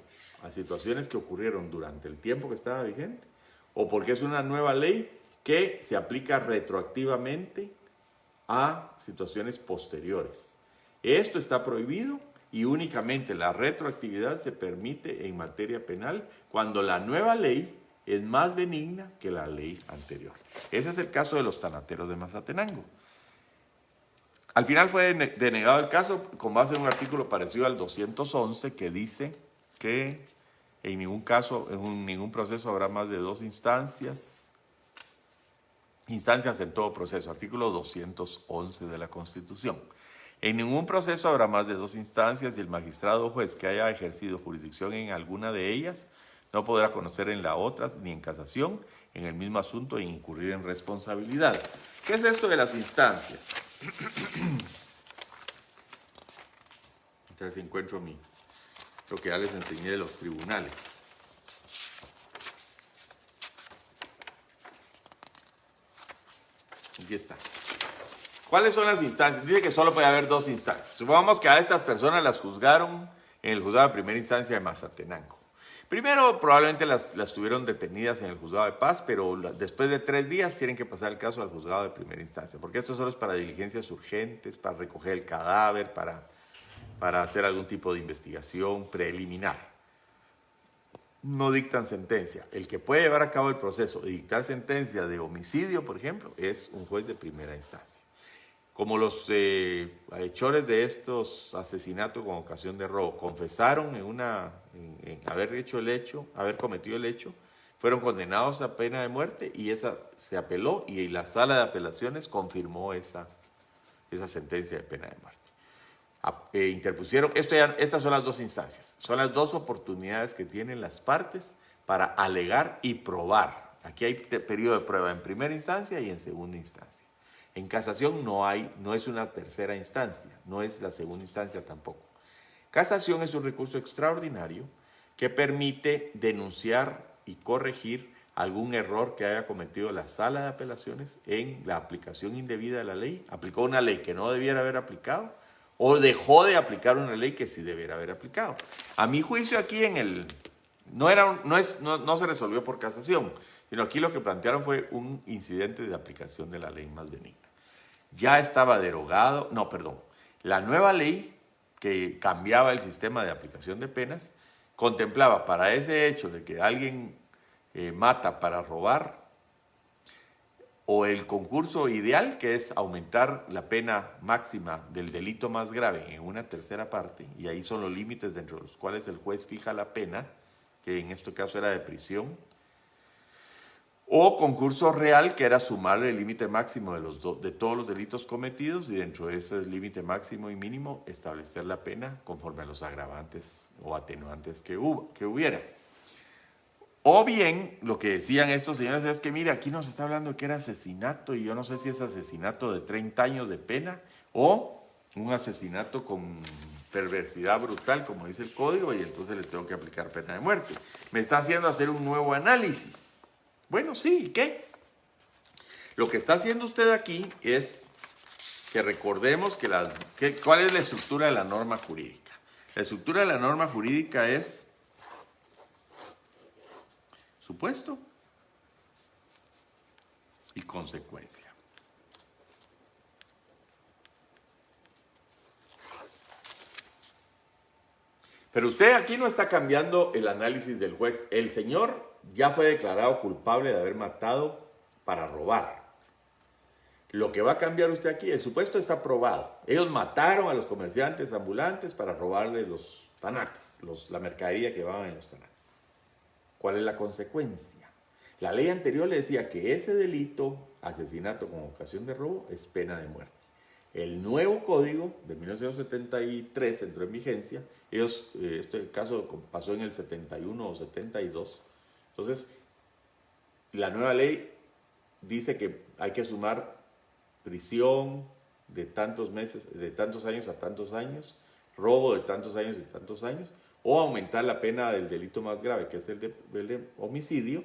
a situaciones que ocurrieron durante el tiempo que estaba vigente, o porque es una nueva ley que se aplica retroactivamente a situaciones posteriores. Esto está prohibido y únicamente la retroactividad se permite en materia penal cuando la nueva ley es más benigna que la ley anterior. Ese es el caso de los tanateros de Mazatenango. Al final fue denegado el caso con base en un artículo parecido al 211 que dice que en ningún caso, en ningún proceso habrá más de 2 instancias. Instancias en todo proceso, artículo 211 de la Constitución. En ningún proceso habrá más de 2 instancias y el magistrado o juez que haya ejercido jurisdicción en alguna de ellas no podrá conocer en las otras ni en casación en el mismo asunto e incurrir en responsabilidad. ¿Qué es esto de las instancias? Entonces encuentro lo que ya les enseñé de los tribunales. Aquí está. ¿Cuáles son las instancias? Dice que solo puede haber 2 instancias. Supongamos que a estas personas las juzgaron en el juzgado de primera instancia de Mazatenango. Primero, probablemente las tuvieron detenidas en el juzgado de paz, pero después de 3 días tienen que pasar el caso al juzgado de primera instancia, porque esto solo es para diligencias urgentes, para recoger el cadáver, para hacer algún tipo de investigación preliminar. no dictan sentencia. El que puede llevar a cabo el proceso y dictar sentencia de homicidio, por ejemplo, es un juez de primera instancia. Como los hechores de estos asesinatos con ocasión de robo confesaron en haber hecho el hecho, haber cometido el hecho, fueron condenados a pena de muerte y esa se apeló y la sala de apelaciones confirmó esa sentencia de pena de muerte. Interpusieron, estas son las dos instancias, son las dos oportunidades que tienen las partes para alegar y probar. Aquí hay periodo de prueba en primera instancia y en segunda instancia. En casación no es una tercera instancia, no es la segunda instancia tampoco. Casación es un recurso extraordinario que permite denunciar y corregir algún error que haya cometido la sala de apelaciones en la aplicación indebida de la ley. Aplicó una ley que no debiera haber aplicado o dejó de aplicar una ley que sí debiera haber aplicado. A mi juicio aquí no se resolvió por casación, sino aquí lo que plantearon fue un incidente de aplicación de la ley más benigna. Ya estaba derogado, la nueva ley que cambiaba el sistema de aplicación de penas contemplaba para ese hecho de que alguien mata para robar o el concurso ideal, que es aumentar la pena máxima del delito más grave en una tercera parte, y ahí son los límites dentro de los cuales el juez fija la pena, que en este caso era de prisión, o concurso real, que era sumarle el límite máximo de todos los delitos cometidos y dentro de ese límite máximo y mínimo establecer la pena conforme a los agravantes o atenuantes que hubiera. O bien, lo que decían estos señores es que, mire, aquí nos está hablando que era asesinato y yo no sé si es asesinato de 30 años de pena o un asesinato con perversidad brutal, como dice el código, y entonces le tengo que aplicar pena de muerte. Me está haciendo hacer un nuevo análisis. Bueno, sí, ¿qué? Lo que está haciendo usted aquí es que recordemos cuál es la estructura de la norma jurídica. La estructura de la norma jurídica es supuesto y consecuencia. Pero usted aquí no está cambiando el análisis del juez. El señor ya fue declarado culpable de haber matado para robar. Lo que va a cambiar usted aquí, el supuesto está probado. Ellos mataron a los comerciantes ambulantes para robarles los tanates, la mercadería que va en los tanates. ¿Cuál es la consecuencia? La ley anterior le decía que ese delito, asesinato con ocasión de robo, es pena de muerte. El nuevo código de 1973 entró en vigencia. Este caso pasó en el 71 o 72. Entonces, la nueva ley dice que hay que sumar prisión de tantos meses, de tantos años a tantos años, robo de tantos años y tantos años, o aumentar la pena del delito más grave, que es el de homicidio,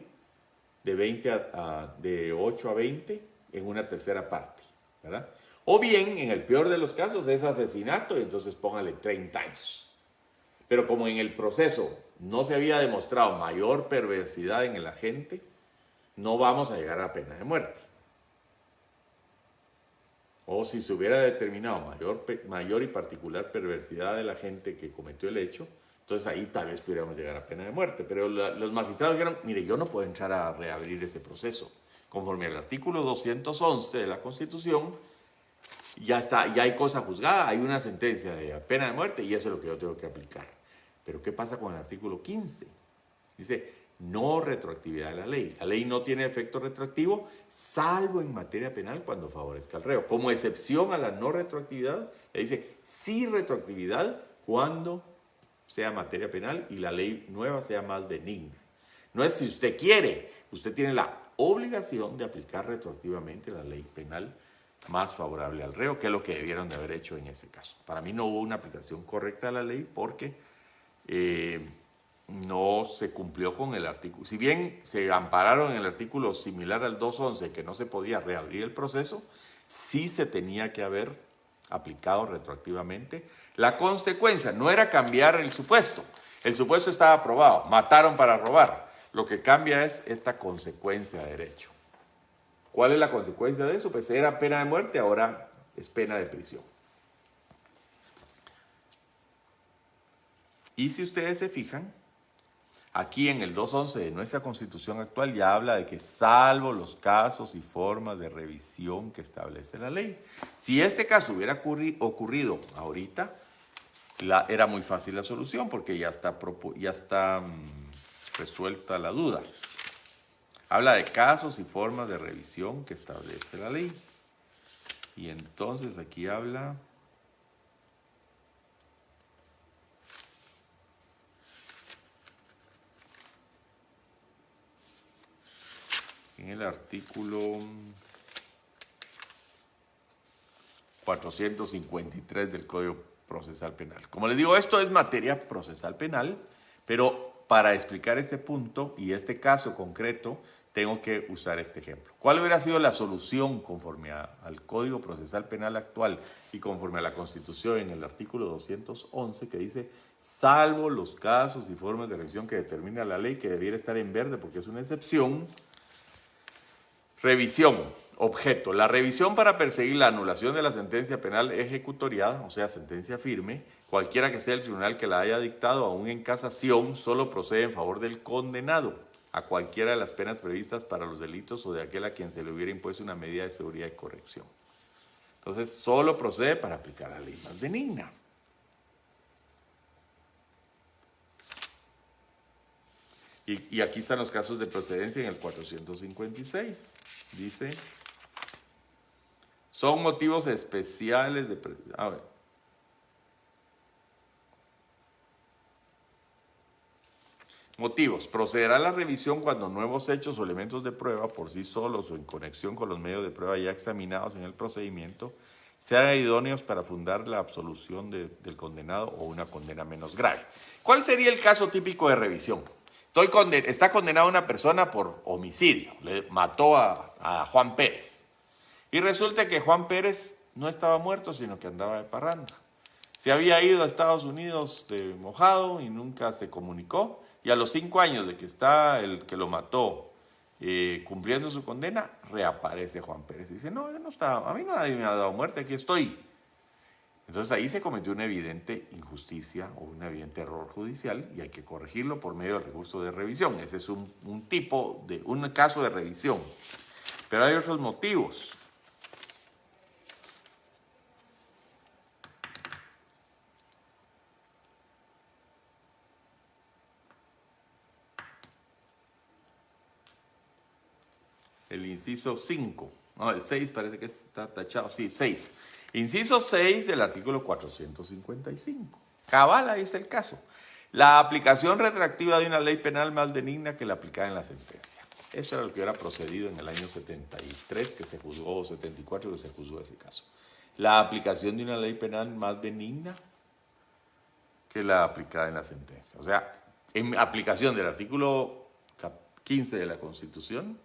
de 8 a 20 en una tercera parte, ¿verdad? O bien, en el peor de los casos, es asesinato y entonces póngale 30 años. Pero como en el proceso no se había demostrado mayor perversidad en el agente, no vamos a llegar a pena de muerte. O si se hubiera determinado mayor y particular perversidad de la gente que cometió el hecho, entonces ahí tal vez pudiéramos llegar a pena de muerte. Pero los magistrados dijeron, mire, yo no puedo entrar a reabrir ese proceso. Conforme al artículo 211 de la Constitución, ya hay cosa juzgada, hay una sentencia de pena de muerte y eso es lo que yo tengo que aplicar. Pero ¿qué pasa con el artículo 15? Dice, no retroactividad de la ley. La ley no tiene efecto retroactivo, salvo en materia penal cuando favorezca al reo. Como excepción a la no retroactividad, le dice sí retroactividad cuando sea materia penal y la ley nueva sea más benigna. No es si usted quiere, usted tiene la obligación de aplicar retroactivamente la ley penal más favorable al reo, que es lo que debieron de haber hecho en ese caso. Para mí no hubo una aplicación correcta de la ley porque no se cumplió con el artículo. Si bien se ampararon en el artículo similar al 211, que no se podía reabrir el proceso, sí se tenía que haber aplicado retroactivamente. La consecuencia no era cambiar el supuesto. El supuesto estaba aprobado, mataron para robar. Lo que cambia es esta consecuencia de derecho. ¿Cuál es la consecuencia de eso? Pues era pena de muerte, ahora es pena de prisión. Y si ustedes se fijan, aquí en el 211 de nuestra Constitución actual ya habla de que salvo los casos y formas de revisión que establece la ley. Si este caso hubiera ocurrido ahorita, era muy fácil la solución porque ya está resuelta la duda. Habla de casos y formas de revisión que establece la ley. Y entonces aquí habla en el artículo 453 del Código Procesal Penal. Como les digo, esto es materia procesal penal, pero para explicar este punto y este caso concreto, tengo que usar este ejemplo. ¿Cuál hubiera sido la solución conforme al Código Procesal Penal actual y conforme a la Constitución en el artículo 211 que dice, salvo los casos y formas de revisión que determina la ley, que debiera estar en verde porque es una excepción? Revisión, objeto. La revisión para perseguir la anulación de la sentencia penal ejecutoriada, o sea, sentencia firme, cualquiera que sea el tribunal que la haya dictado, aún en casación, solo procede en favor del condenado a cualquiera de las penas previstas para los delitos o de aquel a quien se le hubiera impuesto una medida de seguridad y corrección. Entonces, solo procede para aplicar la ley más benigna. Y aquí están los casos de procedencia en el 456. Dice, son motivos especiales de... A ver. Motivos. Procederá la revisión cuando nuevos hechos o elementos de prueba por sí solos o en conexión con los medios de prueba ya examinados en el procedimiento sean idóneos para fundar la absolución del condenado o una condena menos grave. ¿Cuál sería el caso típico de revisión? Está condenada una persona por homicidio, le mató a Juan Pérez. Y resulta que Juan Pérez no estaba muerto, sino que andaba de parranda. Se había ido a Estados Unidos de mojado y nunca se comunicó. Y a los 5 años de que está el que lo mató cumpliendo su condena, reaparece Juan Pérez y dice, no, yo no estaba, a mí nadie me ha dado muerte, aquí estoy. Entonces ahí se cometió una evidente injusticia o un evidente error judicial y hay que corregirlo por medio del recurso de revisión. Ese es un caso de revisión. Pero hay otros motivos. El inciso 5, no, el 6 parece que está tachado, sí, 6. Inciso 6 del artículo 455. Cabal, ahí está el caso. La aplicación retroactiva de una ley penal más benigna que la aplicada en la sentencia. Eso era lo que hubiera procedido en el año 73, que se juzgó, o 74, que se juzgó ese caso. La aplicación de una ley penal más benigna que la aplicada en la sentencia. O sea, en aplicación del artículo 15 de la Constitución,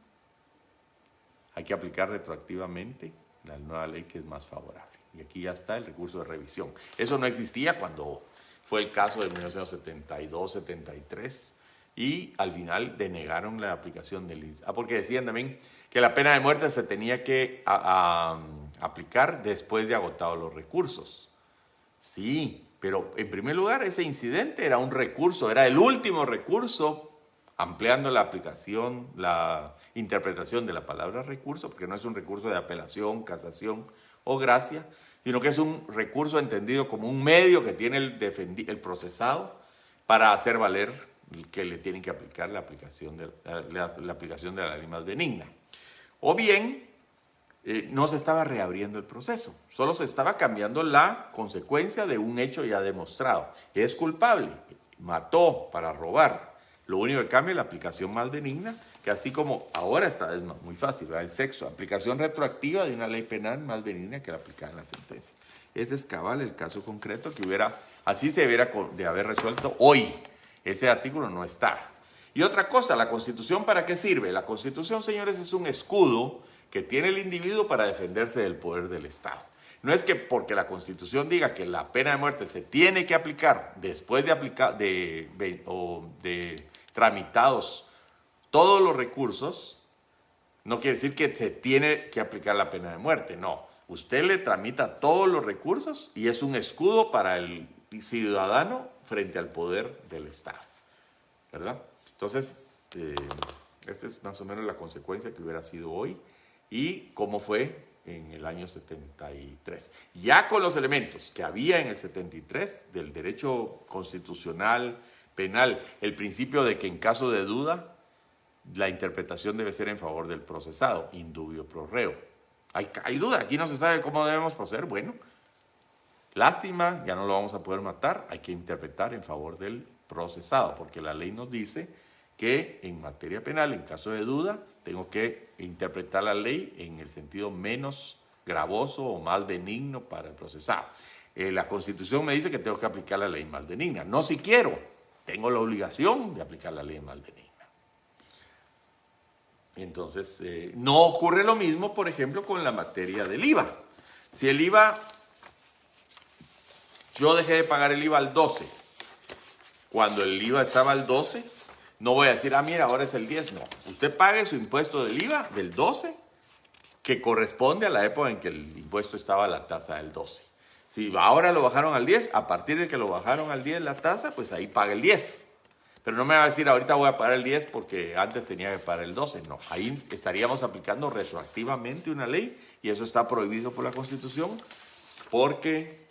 hay que aplicar retroactivamente la nueva ley que es más favorable. Y aquí ya está el recurso de revisión. Eso no existía cuando fue el caso de 1972-73 y al final denegaron la aplicación del INSS. Porque decían también que la pena de muerte se tenía que aplicar después de agotados los recursos. Sí, pero en primer lugar ese incidente era un recurso, era el último recurso, ampliando la aplicación, la interpretación de la palabra recurso, porque no es un recurso de apelación, casación o gracia, sino que es un recurso entendido como un medio que tiene el procesado para hacer valer que le tienen que aplicar la aplicación de la ley más benigna. O bien, no se estaba reabriendo el proceso, solo se estaba cambiando la consecuencia de un hecho ya demostrado. Es culpable, mató para robar. Lo único que cambia es la aplicación más benigna, que así como ahora es muy fácil, ¿verdad? El sexo, aplicación retroactiva de una ley penal más benigna que la aplicada en la sentencia. Ese es cabal el caso concreto que así se debiera de haber resuelto hoy. Ese artículo no está. Y otra cosa, ¿la Constitución para qué sirve? La Constitución, señores, es un escudo que tiene el individuo para defenderse del poder del Estado. No es que porque la Constitución diga que la pena de muerte se tiene que aplicar después de tramitados todos los recursos, no quiere decir que se tiene que aplicar la pena de muerte, no. Usted le tramita todos los recursos y es un escudo para el ciudadano frente al poder del Estado, ¿verdad? Entonces, esa es más o menos la consecuencia que hubiera sido hoy y cómo fue en el año 73. Ya con los elementos que había en el 73 del derecho constitucional, penal, el principio de que en caso de duda, la interpretación debe ser en favor del procesado, in dubio pro reo. Hay duda, aquí no se sabe cómo debemos proceder. Bueno, lástima, ya no lo vamos a poder matar, hay que interpretar en favor del procesado, porque la ley nos dice que en materia penal, en caso de duda, tengo que interpretar la ley en el sentido menos gravoso o más benigno para el procesado. La Constitución me dice que tengo que aplicar la ley más benigna. No si quiero, tengo la obligación de aplicar la ley más benigna. Entonces, no ocurre lo mismo, por ejemplo, con la materia del IVA. Si el IVA, yo dejé de pagar el IVA al 12, cuando el IVA estaba al 12, no voy a decir, mira, ahora es el 10, no. Usted pague su impuesto del IVA del 12, que corresponde a la época en que el impuesto estaba a la tasa del 12. Si ahora lo bajaron al 10, a partir de que lo bajaron al 10 la tasa, pues ahí paga el 10. Pero no me va a decir, ahorita voy a pagar el 10 porque antes tenía que pagar el 12. No, ahí estaríamos aplicando retroactivamente una ley y eso está prohibido por la Constitución porque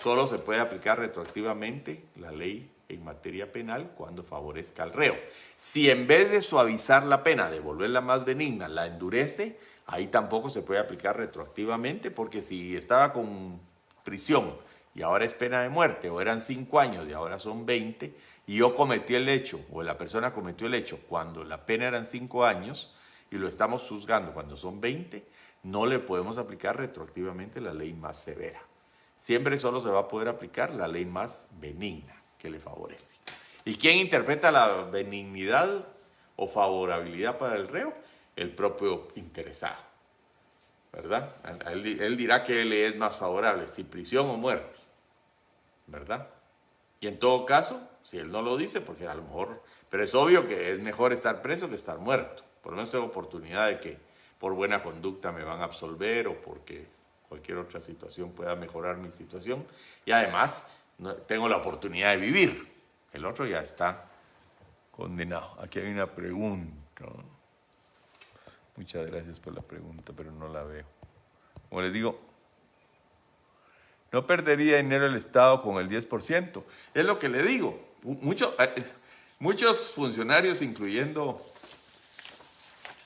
solo se puede aplicar retroactivamente la ley en materia penal cuando favorezca al reo. Si en vez de suavizar la pena, de volverla más benigna, la endurece, ahí tampoco se puede aplicar retroactivamente porque si estaba con prisión y ahora es pena de muerte, o eran 5 años y ahora son 20, y yo cometí el hecho, o la persona cometió el hecho cuando la pena eran 5 años y lo estamos juzgando cuando son 20, no le podemos aplicar retroactivamente la ley más severa. Siempre solo se va a poder aplicar la ley más benigna que le favorece. ¿Y quién interpreta la benignidad o favorabilidad para el reo? El propio interesado, ¿verdad? Él dirá que le es más favorable, si prisión o muerte, ¿verdad? Y en todo caso, si él no lo dice, porque a lo mejor, pero es obvio que es mejor estar preso que estar muerto. Por lo menos tengo oportunidad de que por buena conducta me van a absolver o porque cualquier otra situación pueda mejorar mi situación. Y además, tengo la oportunidad de vivir. El otro ya está condenado. Aquí hay una pregunta. Muchas gracias por la pregunta, pero no la veo. Como les digo, no perdería dinero el Estado con el 10%. Es lo que le digo. Muchos funcionarios, incluyendo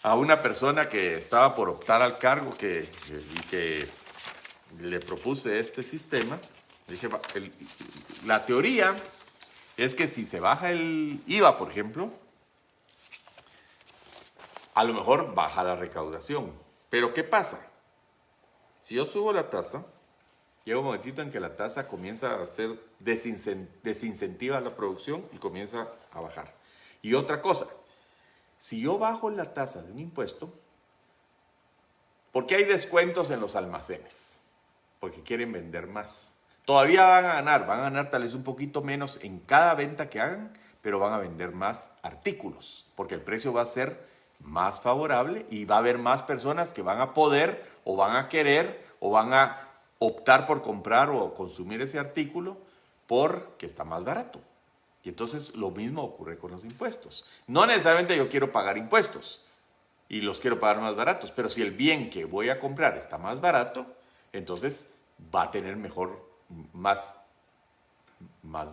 a una persona que estaba por optar al cargo y que le propuse este sistema, dije, la teoría es que si se baja el IVA, por ejemplo, a lo mejor baja la recaudación. Pero ¿qué pasa? Si yo subo la tasa, llega un momentito en que la tasa comienza a ser desincentiva la producción y comienza a bajar. Y otra cosa, si yo bajo la tasa de un impuesto, ¿por qué hay descuentos en los almacenes? Porque quieren vender más. Todavía van a ganar tal vez un poquito menos en cada venta que hagan, pero van a vender más artículos, porque el precio va a ser más favorable y va a haber más personas que van a poder o van a querer o van a optar por comprar o consumir ese artículo porque está más barato. Y entonces lo mismo ocurre con los impuestos. No necesariamente yo quiero pagar impuestos y los quiero pagar más baratos, pero si el bien que voy a comprar está más barato, entonces va a tener más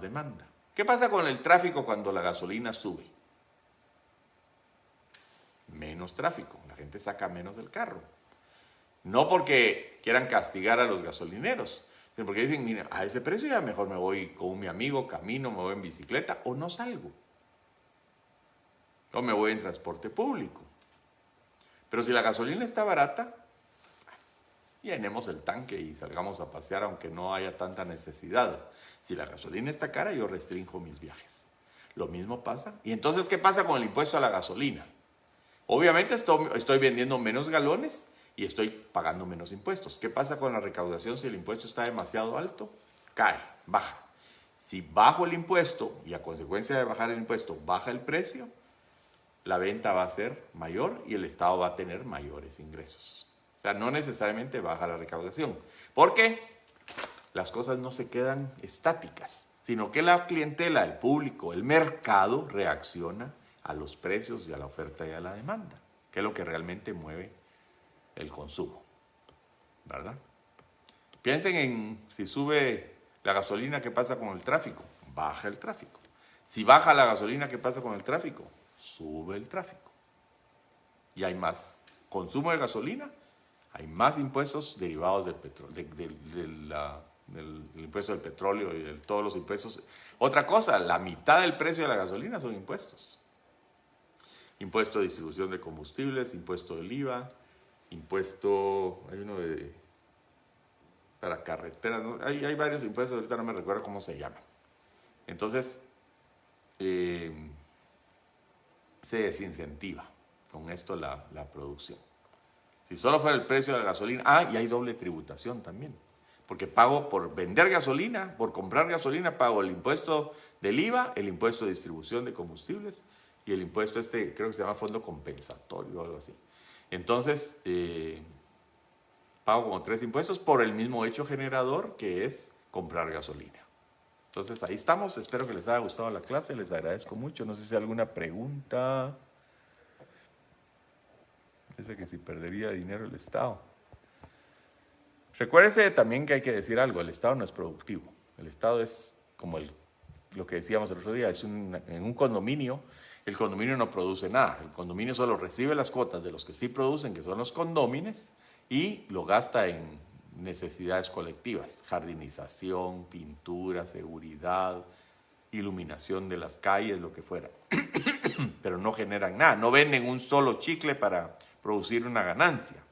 demanda. ¿Qué pasa con el tráfico cuando la gasolina sube? Menos tráfico, la gente saca menos del carro. No porque quieran castigar a los gasolineros, sino porque dicen, mira, a ese precio ya mejor me voy con mi amigo, camino, me voy en bicicleta o no salgo. O me voy en transporte público. Pero si la gasolina está barata, llenemos el tanque y salgamos a pasear aunque no haya tanta necesidad. Si la gasolina está cara, yo restringo mis viajes. Lo mismo pasa. ¿Y entonces qué pasa con el impuesto a la gasolina? Obviamente estoy vendiendo menos galones y estoy pagando menos impuestos. ¿Qué pasa con la recaudación si el impuesto está demasiado alto? Cae, baja. Si bajo el impuesto y a consecuencia de bajar el impuesto baja el precio, la venta va a ser mayor y el Estado va a tener mayores ingresos. O sea, no necesariamente baja la recaudación. ¿Por qué? Las cosas no se quedan estáticas, sino que la clientela, el público, el mercado reacciona a los precios y a la oferta y a la demanda, que es lo que realmente mueve el consumo, ¿verdad? Piensen en si sube la gasolina, ¿qué pasa con el tráfico? Baja el tráfico. Si baja la gasolina, ¿qué pasa con el tráfico? Sube el tráfico. Y hay más consumo de gasolina, hay más impuestos derivados del petróleo, del impuesto del petróleo y de todos los impuestos. Otra cosa, la mitad del precio de la gasolina son impuestos. Impuesto de distribución de combustibles, impuesto del IVA, impuesto, hay uno para carreteras, ¿no? Hay varios impuestos, ahorita no me recuerdo cómo se llaman. Entonces, se desincentiva con esto la producción. Si solo fuera el precio de la gasolina, y hay doble tributación también, porque pago por vender gasolina, por comprar gasolina, pago el impuesto del IVA, el impuesto de distribución de combustibles y el impuesto creo que se llama fondo compensatorio o algo así. Entonces, pago como 3 impuestos por el mismo hecho generador que es comprar gasolina. Entonces, ahí estamos. Espero que les haya gustado la clase. Les agradezco mucho. No sé si hay alguna pregunta. Dice que si perdería dinero el Estado. Recuérdese también que hay que decir algo. El Estado no es productivo. El Estado es como lo que decíamos el otro día. En un condominio, el condominio no produce nada. El condominio solo recibe las cuotas de los que sí producen, que son los condómines, y lo gasta en necesidades colectivas, jardinización, pintura, seguridad, iluminación de las calles, lo que fuera. Pero no generan nada, no venden un solo chicle para producir una ganancia.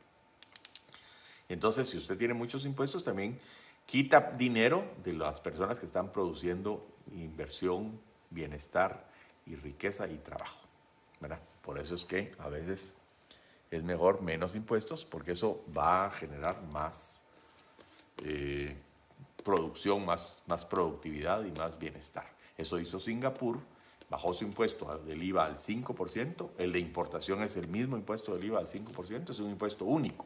Entonces, si usted tiene muchos impuestos, también quita dinero de las personas que están produciendo inversión, bienestar y riqueza y trabajo, ¿verdad? Por eso es que a veces es mejor menos impuestos, porque eso va a generar más producción, más productividad y más bienestar. Eso hizo Singapur, bajó su impuesto del IVA al 5%, el de importación es el mismo impuesto del IVA al 5%, es un impuesto único.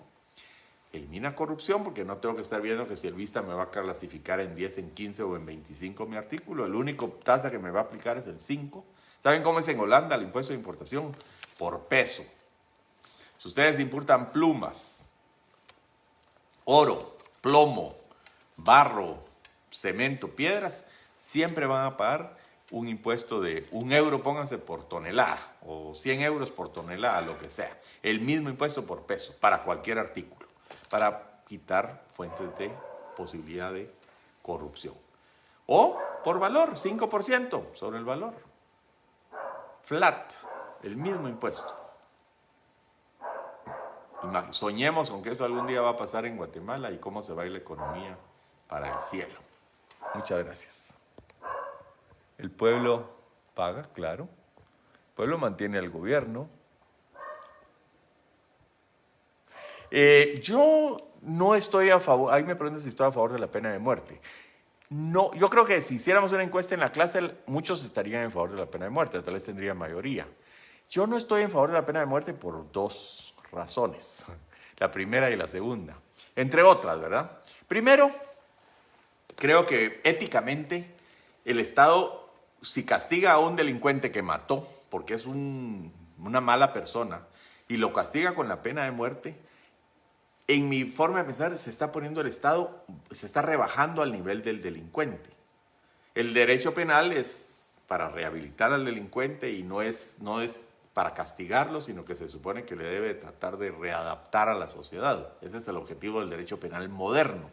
Elimina corrupción, porque no tengo que estar viendo que si el Vista me va a clasificar en 10, en 15 o en 25 mi artículo, el único tasa que me va a aplicar es el 5. ¿Saben cómo es en Holanda el impuesto de importación? Por peso. Si ustedes importan plumas, oro, plomo, barro, cemento, piedras, siempre van a pagar un impuesto de €1, pónganse, por tonelada, o 100 euros por tonelada, lo que sea. El mismo impuesto por peso, para cualquier artículo, para quitar fuentes de posibilidad de corrupción. O por valor, 5% sobre el valor. Flat, el mismo impuesto. Soñemos con que eso algún día va a pasar en Guatemala y cómo se va a ir la economía para el cielo. Muchas gracias. El pueblo paga, claro. El pueblo mantiene al gobierno. Yo no estoy a favor, ahí me preguntan si estoy a favor de la pena de muerte. No, yo creo que si hiciéramos una encuesta en la clase, muchos estarían en favor de la pena de muerte, tal vez tendría mayoría. Yo no estoy en favor de la pena de muerte por 2 razones. La primera y la segunda. Entre otras, ¿verdad? Primero, creo que éticamente el Estado, si castiga a un delincuente que mató, porque es una mala persona, y lo castiga con la pena de muerte, en mi forma de pensar, se está poniendo el Estado, se está rebajando al nivel del delincuente. El derecho penal es para rehabilitar al delincuente y no es para castigarlo, sino que se supone que le debe tratar de readaptar a la sociedad. Ese es el objetivo del derecho penal moderno.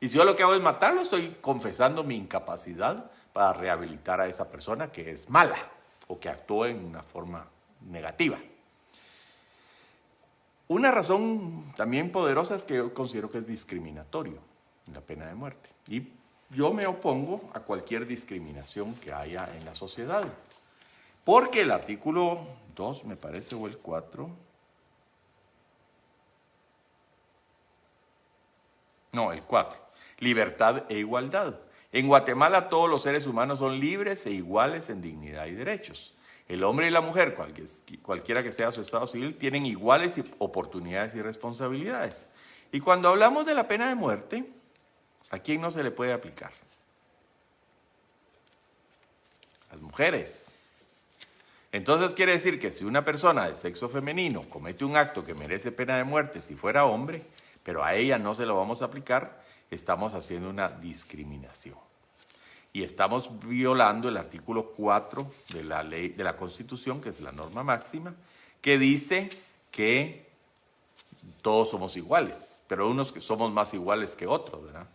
Y si yo lo que hago es matarlo, estoy confesando mi incapacidad para rehabilitar a esa persona que es mala o que actuó en una forma negativa. Una razón también poderosa es que yo considero que es discriminatorio la pena de muerte. Y yo me opongo a cualquier discriminación que haya en la sociedad. Porque el artículo 2, me parece, o el 4. No, el 4. Libertad e igualdad. En Guatemala todos los seres humanos son libres e iguales en dignidad y derechos. El hombre y la mujer, cualquiera que sea su estado civil, tienen iguales oportunidades y responsabilidades. Y cuando hablamos de la pena de muerte, ¿a quién no se le puede aplicar? Las mujeres. Entonces quiere decir que si una persona de sexo femenino comete un acto que merece pena de muerte si fuera hombre, pero a ella no se lo vamos a aplicar, estamos haciendo una discriminación. Y estamos violando el artículo 4 de la ley, de la Constitución, que es la norma máxima, que dice que todos somos iguales, pero unos que somos más iguales que otros, ¿verdad?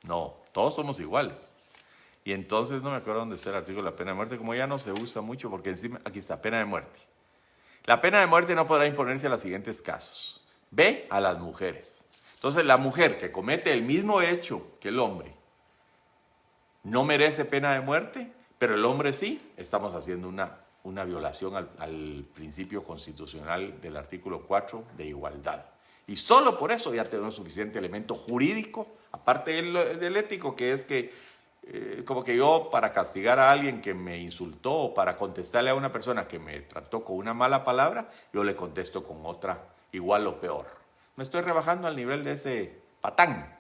No, todos somos iguales. Y entonces no me acuerdo dónde está el artículo de la pena de muerte, como ya no se usa mucho, porque encima aquí está, pena de muerte. La pena de muerte no podrá imponerse a los siguientes casos. B, a las mujeres. Entonces la mujer que comete el mismo hecho que el hombre no merece pena de muerte, pero el hombre sí. Estamos haciendo una violación al principio constitucional del artículo 4 de igualdad. Y solo por eso ya tenemos suficiente elemento jurídico, aparte del ético, que es que como que yo para castigar a alguien que me insultó o para contestarle a una persona que me trató con una mala palabra, yo le contesto con otra igual o peor. Me estoy rebajando al nivel de ese patán.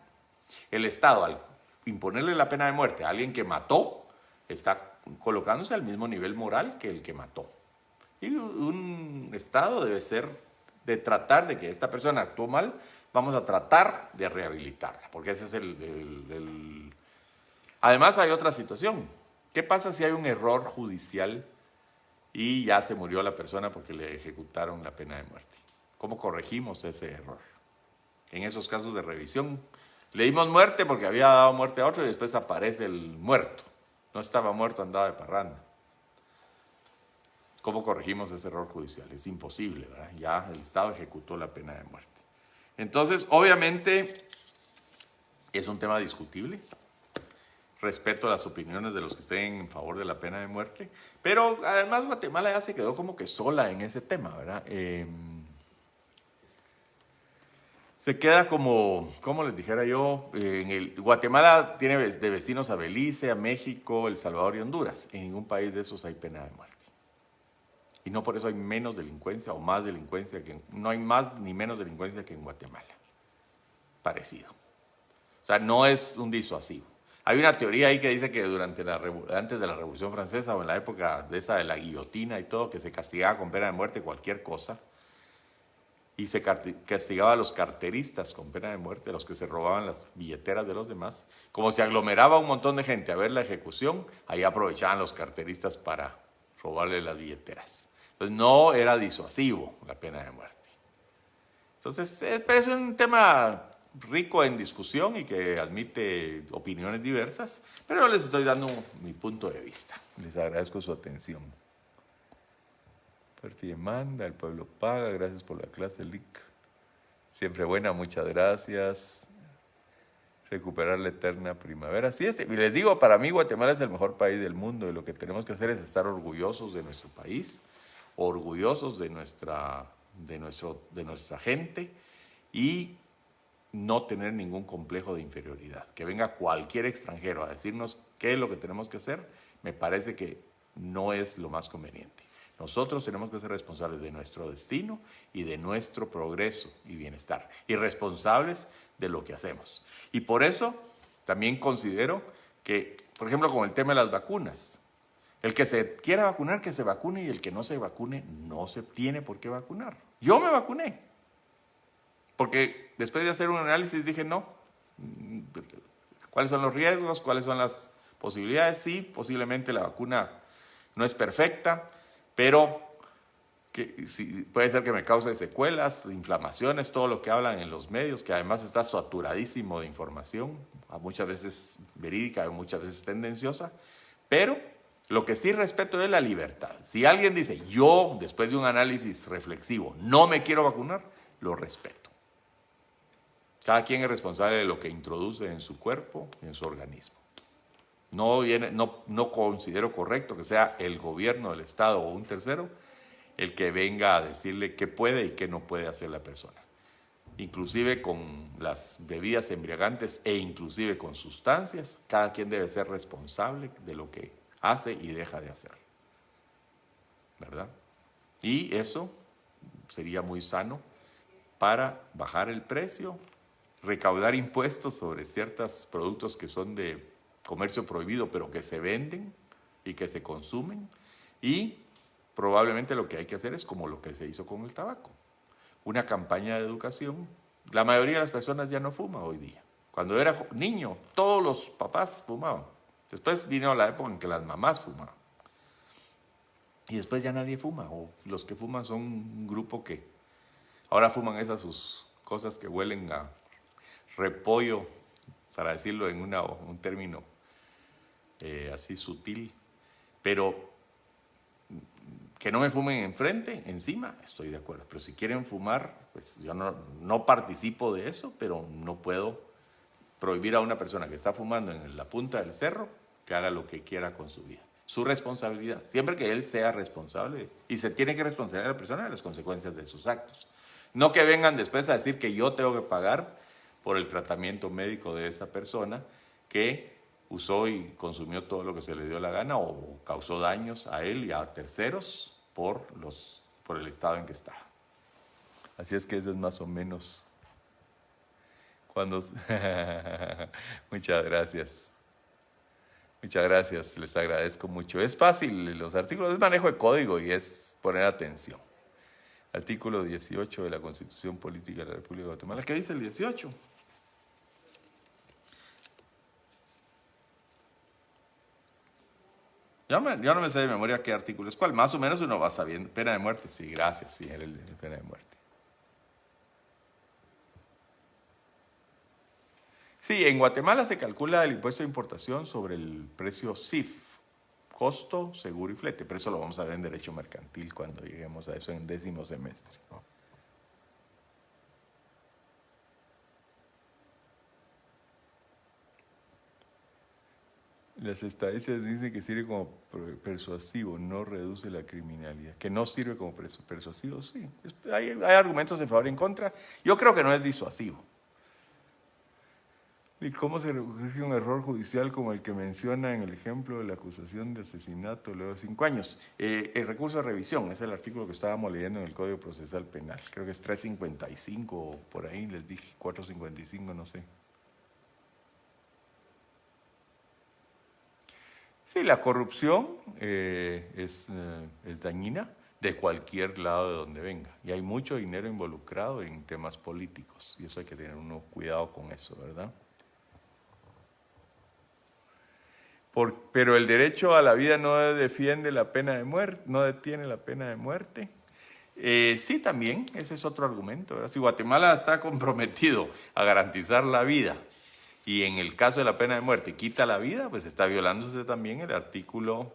El Estado, al imponerle la pena de muerte a alguien que mató, está colocándose al mismo nivel moral que el que mató. Y un Estado debe ser de tratar de que esta persona actuó mal, vamos a tratar de rehabilitarla, porque ese es Además hay otra situación. ¿Qué pasa si hay un error judicial y ya se murió la persona porque le ejecutaron la pena de muerte? ¿Cómo corregimos ese error? En esos casos de revisión, le dimos muerte porque había dado muerte a otro y después aparece el muerto. No estaba muerto, andaba de parranda. ¿Cómo corregimos ese error judicial? Es imposible, ¿verdad? Ya el Estado ejecutó la pena de muerte. Entonces, obviamente, es un tema discutible. Respeto las opiniones de los que estén en favor de la pena de muerte, pero además Guatemala ya se quedó como que sola en ese tema, ¿verdad? Se queda como les dijera yo, Guatemala tiene de vecinos a Belice, a México, El Salvador y Honduras. En ningún país de esos hay pena de muerte. Y no por eso hay menos delincuencia o más delincuencia no hay más ni menos delincuencia que en Guatemala. Parecido. O sea, no es un disuasivo. Hay una teoría ahí que dice que antes de la Revolución Francesa o en la época de esa de la guillotina y todo, que se castigaba con pena de muerte cualquier cosa, y se castigaba a los carteristas con pena de muerte, los que se robaban las billeteras de los demás. Como se aglomeraba un montón de gente a ver la ejecución, ahí aprovechaban los carteristas para robarle las billeteras. Entonces no era disuasivo la pena de muerte. Entonces es un tema rico en discusión y que admite opiniones diversas, pero les estoy dando mi punto de vista. Les agradezco su atención. Fuerte y demanda, el pueblo paga, gracias por la clase, Lic. Siempre buena, muchas gracias. Recuperar la eterna primavera. Así es, y les digo, para mí Guatemala es el mejor país del mundo y lo que tenemos que hacer es estar orgullosos de nuestro país, orgullosos de nuestra gente y no tener ningún complejo de inferioridad. Que venga cualquier extranjero a decirnos qué es lo que tenemos que hacer, me parece que no es lo más conveniente. Nosotros tenemos que ser responsables de nuestro destino y de nuestro progreso y bienestar, y responsables de lo que hacemos. Y por eso también considero que, por ejemplo, con el tema de las vacunas, el que se quiera vacunar, que se vacune, y el que no se vacune, no se tiene por qué vacunar. Yo me vacuné, porque después de hacer un análisis dije, no, ¿cuáles son los riesgos? ¿Cuáles son las posibilidades? Sí, posiblemente la vacuna no es perfecta, pero sí, puede ser que me cause secuelas, inflamaciones, todo lo que hablan en los medios, que además está saturadísimo de información, muchas veces verídica, muchas veces tendenciosa, pero lo que sí respeto es la libertad. Si alguien dice, yo, después de un análisis reflexivo, no me quiero vacunar, lo respeto. Cada quien es responsable de lo que introduce en su cuerpo, en su organismo. No considero correcto que sea el gobierno del Estado o un tercero el que venga a decirle qué puede y qué no puede hacer la persona. Inclusive con las bebidas embriagantes e inclusive con sustancias, cada quien debe ser responsable de lo que hace y deja de hacer. ¿Verdad? Y eso sería muy sano para bajar el precio, recaudar impuestos sobre ciertos productos que son de comercio prohibido, pero que se venden y que se consumen, y probablemente lo que hay que hacer es como lo que se hizo con el tabaco. Una campaña de educación. La mayoría de las personas ya no fuma hoy día. Cuando era niño, todos los papás fumaban. Después vino la época en que las mamás fumaban. Y después ya nadie fuma, o los que fuman son un grupo que ahora fuman esas sus cosas que huelen a repollo, para decirlo en un término así sutil. Pero que no me fumen enfrente, encima, estoy de acuerdo. Pero si quieren fumar, pues yo no participo de eso, pero no puedo prohibir a una persona que está fumando en la punta del cerro que haga lo que quiera con su vida. Su responsabilidad, siempre que él sea responsable, y se tiene que responsabilizar a la persona de las consecuencias de sus actos. No que vengan después a decir que yo tengo que pagar por el tratamiento médico de esa persona que usó y consumió todo lo que se le dio la gana o causó daños a él y a terceros por el estado en que está. Así es que eso es más o menos cuando... Muchas gracias. Muchas gracias, les agradezco mucho. Es fácil, los artículos, es manejo de código y es poner atención. Artículo 18 de la Constitución Política de la República de Guatemala. ¿Qué dice el 18? Yo no me sé de memoria qué artículo es cuál. Más o menos uno va sabiendo. Pena de muerte, sí, gracias, sí, era el de pena de muerte. Sí, en Guatemala se calcula el impuesto de importación sobre el precio CIF, costo, seguro y flete, pero eso lo vamos a ver en derecho mercantil cuando lleguemos a eso en 10º semestre, ¿no? Las estadísticas dicen que sirve como persuasivo, no reduce la criminalidad. Que no sirve como persuasivo, sí. Hay argumentos en favor y en contra. Yo creo que no es disuasivo. ¿Y cómo se corrige un error judicial como el que menciona en el ejemplo de la acusación de asesinato luego de 5 años? El recurso de revisión es el artículo que estábamos leyendo en el Código Procesal Penal. Creo que es 355 o por ahí, les dije 455, no sé. Sí, la corrupción es dañina de cualquier lado de donde venga. Y hay mucho dinero involucrado en temas políticos. Y eso hay que tener uno cuidado con eso, ¿verdad? Pero el derecho a la vida no defiende la pena de muerte, no detiene la pena de muerte. Sí, también, ese es otro argumento, ¿verdad? Si Guatemala está comprometido a garantizar la vida y en el caso de la pena de muerte quita la vida, pues está violándose también el artículo,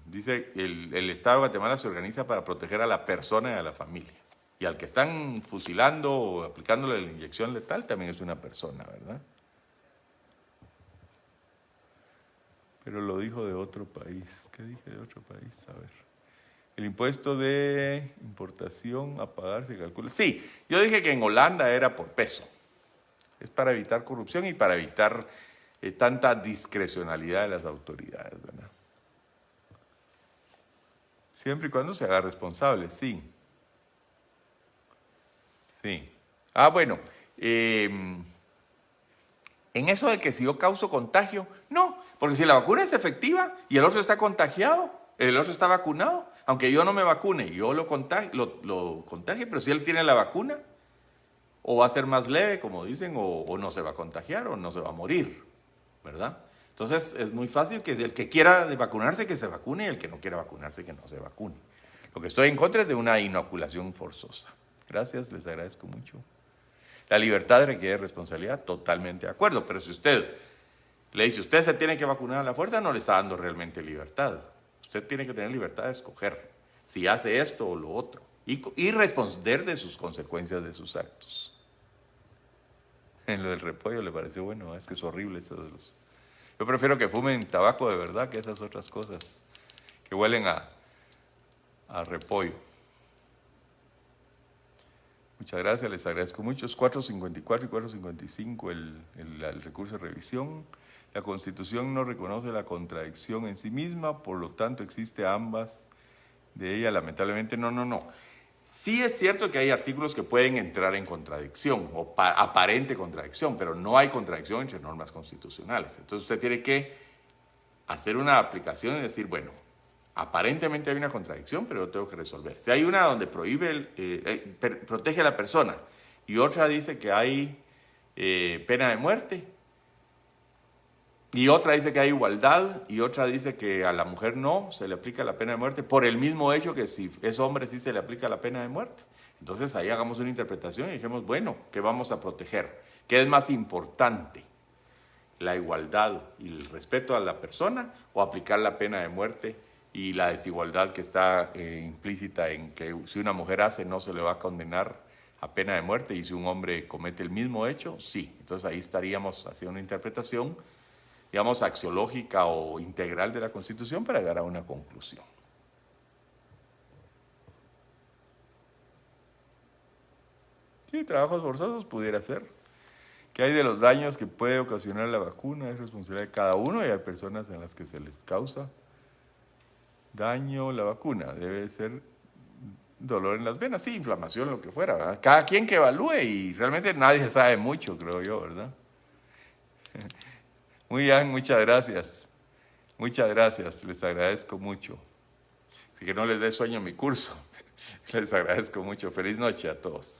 dice, el Estado de Guatemala se organiza para proteger a la persona y a la familia. Y al que están fusilando o aplicándole la inyección letal también es una persona, ¿verdad? Pero lo dijo de otro país. ¿Qué dije de otro país? A ver. El impuesto de importación a pagar se calcula. Sí, yo dije que en Holanda era por peso. Es para evitar corrupción y para evitar tanta discrecionalidad de las autoridades, ¿verdad? Siempre y cuando se haga responsable, sí. Sí. Ah, bueno. En eso de que si yo causo contagio, no. Porque si la vacuna es efectiva y el otro está contagiado, el otro está vacunado, aunque yo no me vacune, yo lo contagie, pero si él tiene la vacuna, o va a ser más leve, como dicen, o no se va a contagiar, o no se va a morir, ¿verdad? Entonces es muy fácil que el que quiera vacunarse, que se vacune, y el que no quiera vacunarse, que no se vacune. Lo que estoy en contra es de una inoculación forzosa. Gracias, les agradezco mucho. La libertad requiere responsabilidad, totalmente de acuerdo, pero si usted le dice, usted se tiene que vacunar a la fuerza, no le está dando realmente libertad. Usted tiene que tener libertad de escoger si hace esto o lo otro y responder de sus consecuencias de sus actos. En lo del repollo le pareció bueno, es que es horrible eso de los... Yo prefiero que fumen tabaco de verdad que esas otras cosas que huelen a repollo. Muchas gracias, les agradezco mucho. Es 454 y 455 el recurso de revisión. La Constitución no reconoce la contradicción en sí misma, por lo tanto existe ambas de ella, lamentablemente. No. Sí es cierto que hay artículos que pueden entrar en contradicción o aparente contradicción, pero no hay contradicción entre normas constitucionales. Entonces usted tiene que hacer una aplicación y decir, bueno, aparentemente hay una contradicción, pero lo tengo que resolver. Si hay una donde protege a la persona y otra dice que hay pena de muerte, y otra dice que hay igualdad, y otra dice que a la mujer no se le aplica la pena de muerte, por el mismo hecho que si es hombre sí se le aplica la pena de muerte. Entonces ahí hagamos una interpretación y dijimos, bueno, ¿qué vamos a proteger? ¿Qué es más importante? ¿La igualdad y el respeto a la persona o aplicar la pena de muerte y la desigualdad que está implícita en que si una mujer hace no se le va a condenar a pena de muerte y si un hombre comete el mismo hecho, sí? Entonces ahí estaríamos haciendo una interpretación, digamos, axiológica o integral de la Constitución para llegar a una conclusión. Sí, trabajos forzosos pudiera ser. ¿Qué hay de los daños que puede ocasionar la vacuna? Es responsabilidad de cada uno y hay personas en las que se les causa daño la vacuna. Debe ser dolor en las venas, sí, inflamación, lo que fuera, ¿verdad? Cada quien que evalúe y realmente nadie sabe mucho, creo yo, ¿verdad? Muy bien, muchas gracias. Muchas gracias, les agradezco mucho. Así que no les dé sueño mi curso. Les agradezco mucho. Feliz noche a todos.